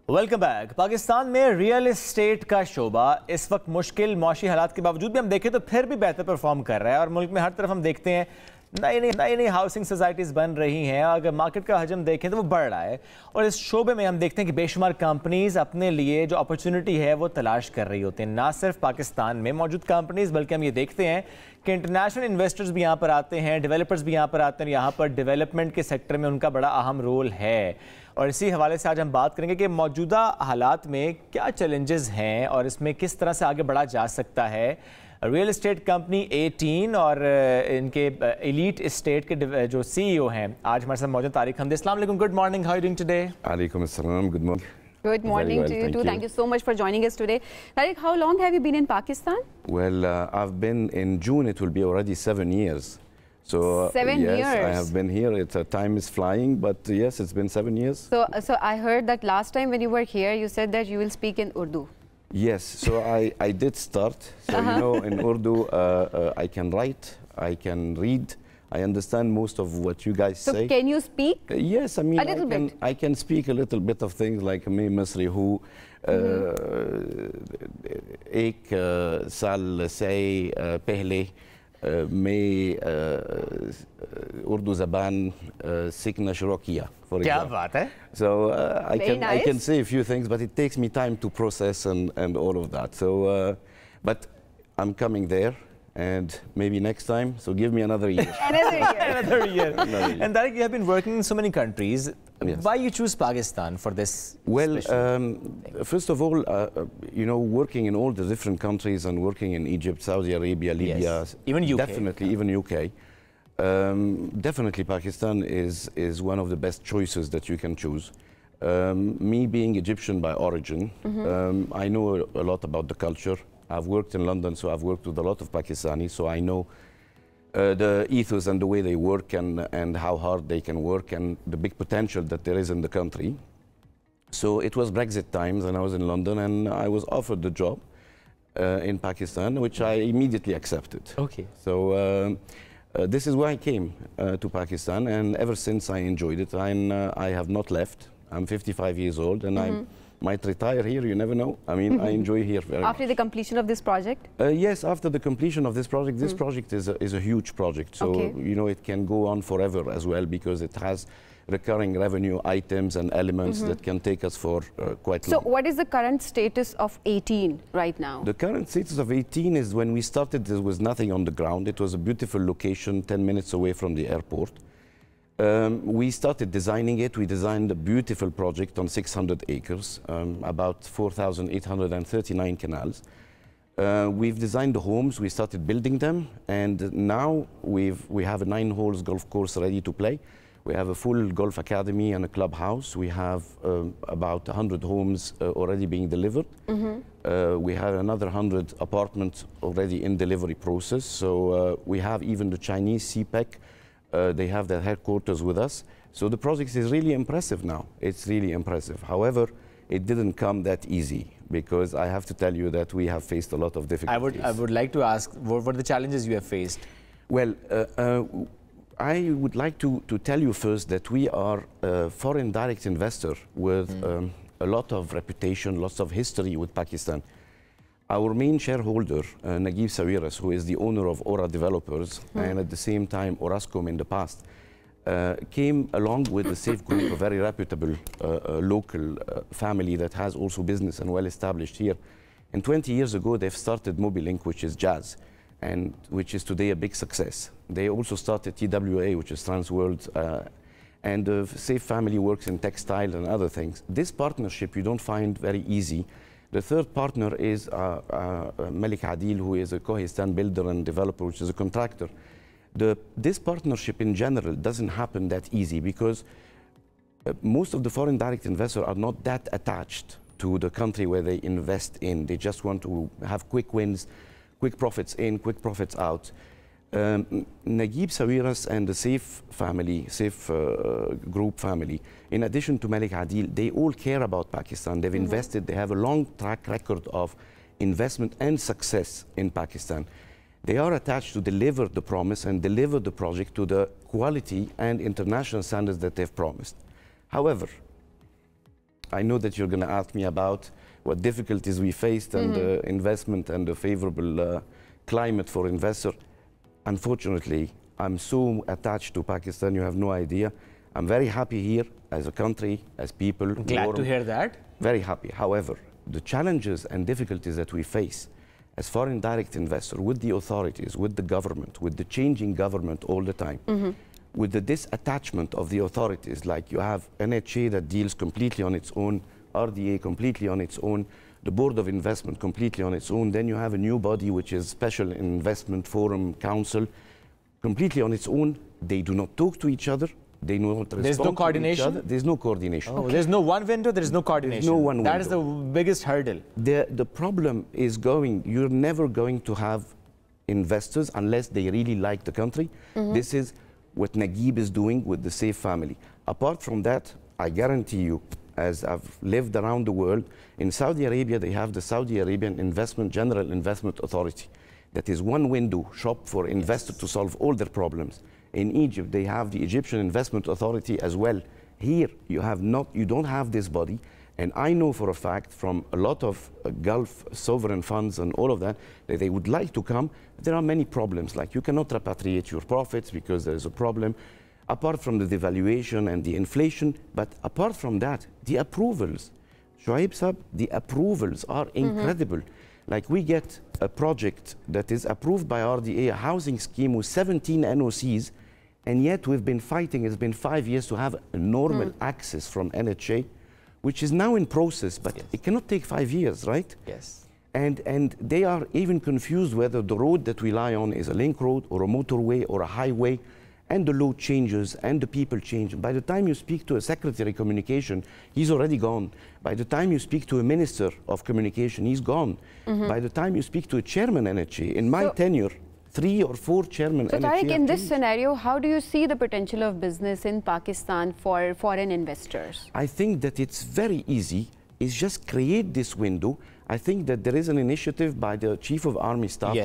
Speaker 2: Welcome back. पाकिस्तान में रियल एस्टेट का शोबा इस वक्त मुश्किल मौशी हालात के बावजूद भी हम देखें तो फिर भी बेहतर परफॉर्म कर रहा है, और मुल्क में हर तरफ हम देखते हैं नई हाउसिंग सोसाइटीज़ बन रही हैं। अगर मार्केट का हजम देखें तो वो बढ़ रहा है, और इस शोबे में हम देखते हैं कि बेशुमार कंपनीज अपने लिए जो अपॉर्चुनिटी है वो तलाश कर रही होती हैं। ना सिर्फ पाकिस्तान में मौजूद कंपनीज, बल्कि हम ये देखते हैं कि इंटरनेशनल इन्वेस्टर्स भी यहाँ पर आते हैं, डेवलपर्स भी यहाँ पर आते हैं। यहाँ पर डेवलपमेंट के सेक्टर में उनका बड़ा अहम रोल है, और इसी हवाले से आज हम बात करेंगे कि मौजूदा हालात में क्या चैलेंजेस हैं और इसमें किस तरह से आगे बढ़ा जा सकता है। रियल एस्टेट कंपनी 18 और इनके एलीट एस्टेट के जो सीईओ हैं आज हमारे साथ मौजूद तारिक हमद। अस्सलाम वालेकुम, good morning, how are you doing today?
Speaker 14: Alaikum assalam, good morning.
Speaker 1: Good morning to you too. Thank you so much for joining us today. Tariq, how long have you been in Pakistan?
Speaker 14: Well, I've been in June, it will be already 7 years. So
Speaker 1: 7
Speaker 14: yes,
Speaker 1: years.
Speaker 14: I have been here. Time is flying, but yes, it's been 7 years.
Speaker 1: So I heard that last time when you were here, you said that you will speak in Urdu.
Speaker 14: Yes, so I did start. So you know, in Urdu, I can write, I can read, I understand most of what you guys say.
Speaker 1: So can you speak?
Speaker 14: Yes, I mean,
Speaker 1: a little bit.
Speaker 14: I can speak a little bit of things like मैं मसरी हूँ, एक साल से पहले मैं उर्दू ज़बान सीखना शुरू किया।
Speaker 2: क्या बात है?
Speaker 14: So I can say a few things, but it takes me time to process and all of that. So, but I'm coming there. And maybe next time, so give me another year.
Speaker 2: Another year. And Tariq, you have been working in so many countries. Yes. Why you choose Pakistan for this?
Speaker 14: Well, first of all, you know, working in all the different countries and working in Egypt, Saudi Arabia, Libya,
Speaker 2: yes. Even UK.
Speaker 14: Definitely, even UK. Definitely Pakistan is one of the best choices that you can choose. Me being Egyptian by origin, I know a lot about the culture. I've worked in London, so I've worked with a lot of Pakistanis, so I know the ethos and the way they work and how hard they can work and the big potential that there is in the country. So it was Brexit times and I was in London and I was offered the job in Pakistan, which I immediately accepted.
Speaker 2: Okay.
Speaker 14: So this is why I came to Pakistan, and ever since I enjoyed it, and I have not left. I'm 55 years old and I might retire here, you never know. I mean, I enjoy here very much.
Speaker 1: After the completion of this project?
Speaker 14: Yes, after the completion of this project. This project is a huge project. So, you know, it can go on forever as well because it has recurring revenue items and elements that can take us for quite long.
Speaker 1: So what is the current status of 18 right now?
Speaker 14: The current status of 18 is when we started, there was nothing on the ground. It was a beautiful location, 10 minutes away from the airport. We started designing it. We designed a beautiful project on 600 acres, about 4,839 canals. We've designed the homes, we started building them, and now we have a 9 holes golf course ready to play. We have a full golf academy and a clubhouse. We have about 100 homes already being delivered. We have another 100 apartments already in delivery process. So we have even the Chinese CPEC. They have their headquarters with us. So the project is really impressive now. It's really impressive. However, it didn't come that easy because I have to tell you that we have faced a lot of difficulties.
Speaker 2: I would like to ask, what are the challenges you have faced?
Speaker 14: Well, I would like to tell you first that we are a foreign direct investor with a lot of reputation, lots of history with Pakistan. Our main shareholder, Naguib Sawiris, who is the owner of Aura Developers and at the same time Orascom in the past, came along with the Safe Group, a very reputable local family that has also business and well established here. And 20 years ago, they've started Mobilink, which is Jazz, and which is today a big success. They also started TWA, which is Trans World, and the Safe family works in textile and other things. This partnership you don't find very easy. The third partner is Malik Adil, who is a Kohistan builder and developer, which is a contractor. This partnership in general doesn't happen that easy because most of the foreign direct investors are not that attached to the country where they invest in. They just want to have quick wins, quick profits in, quick profits out. Naguib Sawiris and the Safe family, Safe group family, in addition to Malik Adil, they all care about Pakistan. They've invested, they have a long track record of investment and success in Pakistan. They are attached to deliver the promise and deliver the project to the quality and international standards that they've promised. However, I know that you're going to ask me about what difficulties we faced and the investment and the favorable climate for investors. Unfortunately, I'm so attached to Pakistan, you have no idea. I'm very happy here as a country, as people.
Speaker 2: Glad to hear that.
Speaker 14: Very happy. However, the challenges and difficulties that we face as foreign direct investor with the authorities, with the government, with the changing government all the time, with the disattachment of the authorities, like you have NHA that deals completely on its own, RDA completely on its own, the Board of Investment completely on its own. Then you have a new body, which is Special Investment Forum Council, completely on its own. They do not talk to each other. They do not respond
Speaker 2: There's no
Speaker 14: to
Speaker 2: coordination?
Speaker 14: each other. There's no coordination.
Speaker 2: Oh, there's no one window, there is no coordination.
Speaker 14: There's no one window.
Speaker 2: That is the biggest hurdle.
Speaker 14: The problem is you're never going to have investors unless they really like the country. This is what Naguib is doing with the Safe family. Apart from that, I guarantee you, as I've lived around the world, in Saudi Arabia, they have the Saudi Arabian General Investment Authority. That is one window shop for investors to solve all their problems. In Egypt, they have the Egyptian Investment Authority as well. Here, you don't have this body. And I know for a fact from a lot of Gulf sovereign funds and all of that, that they would like to come. There are many problems, like you cannot repatriate your profits because there is a problem. Apart from the devaluation and the inflation, but apart from that, the approvals. Shoaib Sab, the approvals are incredible. Like we get a project that is approved by RDA, a housing scheme with 17 NOCs, and yet we've been fighting, it's been 5 years to have a normal access from NHA, which is now in process, but it cannot take 5 years, right?
Speaker 2: Yes.
Speaker 14: And they are even confused whether the road that we lie on is a link road or a motorway or a highway, and the law changes and the people change. By the time you speak to a secretary of communication, he's already gone. By the time you speak to a minister of communication, he's gone. By the time you speak to a chairman NHA, in my tenure, 3 or 4 chairman
Speaker 1: So
Speaker 14: NHA.
Speaker 1: Tariq, in this scenario, how do you see the potential of business in Pakistan for foreign investors?
Speaker 14: I think that it's very easy. It's just create this window. I think that there is an initiative by the Chief of Army Staff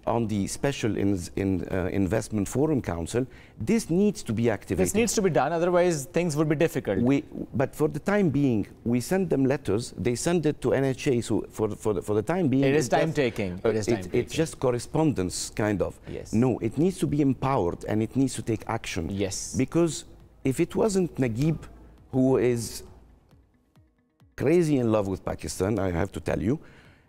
Speaker 14: on the Special Investment Forum Council. This needs to be activated.
Speaker 2: This needs to be done, otherwise things would be difficult.
Speaker 14: But for the time being, we send them letters. They send it to NHA. So for the time being,
Speaker 2: it is time taking.
Speaker 14: It's just correspondence, kind of.
Speaker 2: Yes.
Speaker 14: No, it needs to be empowered and it needs to take action.
Speaker 2: Yes.
Speaker 14: Because if it wasn't Naguib, who is crazy in love with Pakistan, I have to tell you.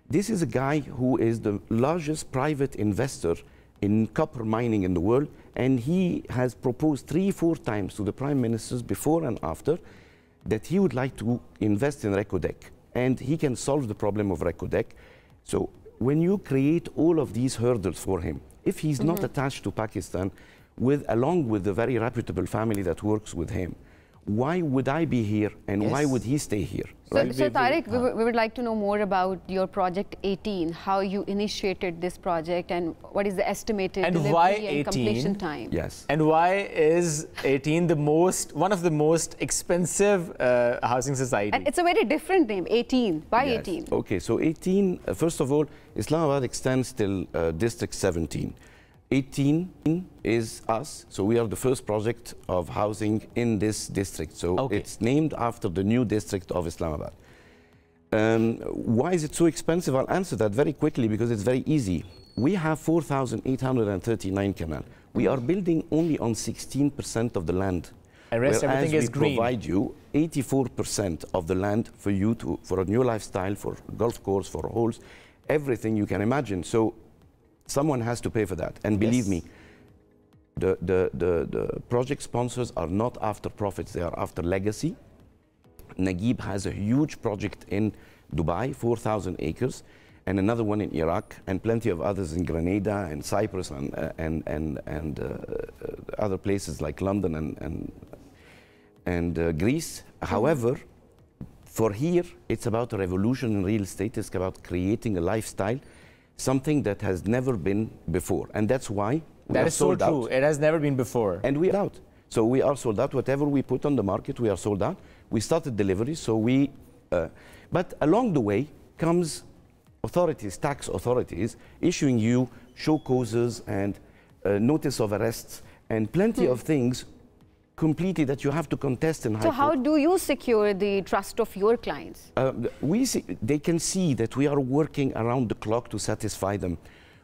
Speaker 14: This is a guy who is the largest private investor in copper mining in the world, and he has proposed 3-4 times to the prime ministers before and after that he would like to invest in Reko Diq, and he can solve the problem of Reko Diq. So when you create all of these hurdles for him, if he's not attached to Pakistan, along with the very reputable family that works with him, why would I be here and why would he stay here?
Speaker 1: So Tariq, we would like to know more about your project 18, how you initiated this project and what is the estimated delivery and completion time.
Speaker 14: Yes.
Speaker 2: And why is 18 one of the most expensive housing society?
Speaker 1: And it's a very different name, 18. Why 18?
Speaker 14: Okay, so 18, first of all, Islamabad extends till District 17. 18 is us, so we are the first project of housing in this district. So it's named after the new district of Islamabad. Why is it so expensive? I'll answer that very quickly because it's very easy. We have 4,839 canal. We are building only on 16% of the land.
Speaker 2: And rest everything is green.
Speaker 14: We provide you 84% of the land for you for a new lifestyle, for golf course, for holes, everything you can imagine. So someone has to pay for that. And believe me, The project sponsors are not after profits, they are after legacy. Naguib has a huge project in Dubai, 4,000 acres, and another one in Iraq, and plenty of others in Grenada and Cyprus and other places like London and Greece. However, for here, it's about a revolution in real estate. It's about creating a lifestyle, something that has never been before. And that's why
Speaker 2: that is so true. It has never been before.
Speaker 14: And we are out. So we are sold out. Whatever we put on the market, we are sold out. We started delivery, so we... but along the way comes authorities, tax authorities, issuing you show causes and notice of arrests and plenty of things completely that you have to contest in high court.
Speaker 1: So how do you secure the trust of your clients?
Speaker 14: They can see that we are working around the clock to satisfy them.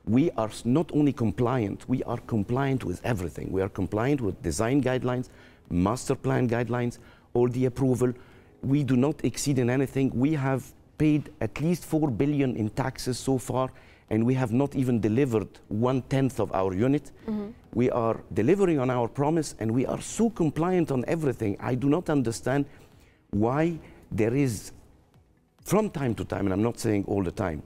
Speaker 14: We are not only compliant, we are compliant with everything. We are compliant with design guidelines, master plan guidelines, all the approval. We do not exceed in anything. We have paid at least 4 billion in taxes so far, and we have not even delivered 1/10 of our unit. We are delivering on our promise, and we are so compliant on everything. I do not understand why there is, from time to time, and I'm not saying all the time,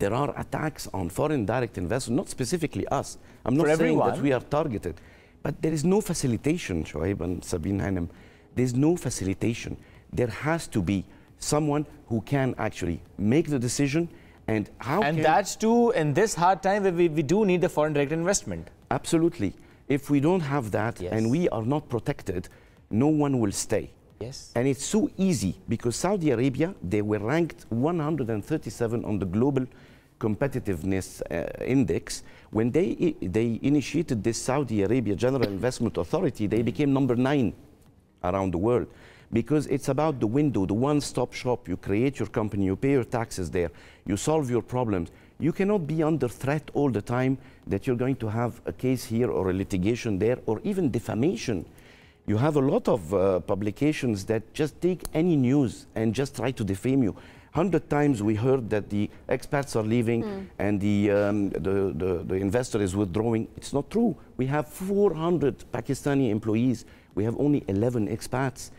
Speaker 14: there are attacks on foreign direct investors, not specifically us. I'm not saying that we are targeted, but there is no facilitation, Shoaib and Sabine Hanem. There's no facilitation. There has to be someone who can actually make the decision. And
Speaker 2: that's too, in this hard time where we do need the foreign direct investment.
Speaker 14: Absolutely. If we don't have that and we are not protected, no one will stay.
Speaker 2: Yes.
Speaker 14: And it's so easy because Saudi Arabia, they were ranked 137 on the global competitiveness index. When they initiated this Saudi Arabia General Investment Authority, they became number 9 around the world. Because it's about the window, the one-stop shop. You create your company, you pay your taxes there, you solve your problems. You cannot be under threat all the time that you're going to have a case here or a litigation there or even defamation. You have a lot of publications that just take any news and just try to defame you. 100 times we heard that the expats are leaving and the investor is withdrawing. It's not true. We have 400 Pakistani employees. We have only 11 expats.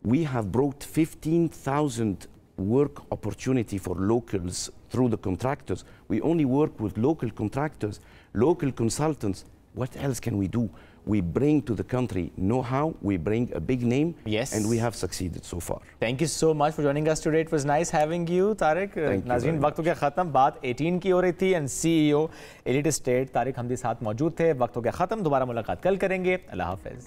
Speaker 14: We have brought 15,000 work opportunity for locals through the contractors. We only work with local contractors, local consultants. What else can we do? We bring to the country know-how, we bring a big name, and we have succeeded so far.
Speaker 2: Thank you so much for joining us today. It was nice having you, Tariq. नाज़रीन, वक्त हो गया ख़त्म. बात 18 की हो रही थी and CEO Elite Estate Tariq हमदे साथ मौजूद थे. वक्त हो गया ख़त्म. दोबारा मुलाकात कल करेंगे. अल्लाह हाफ़िज़.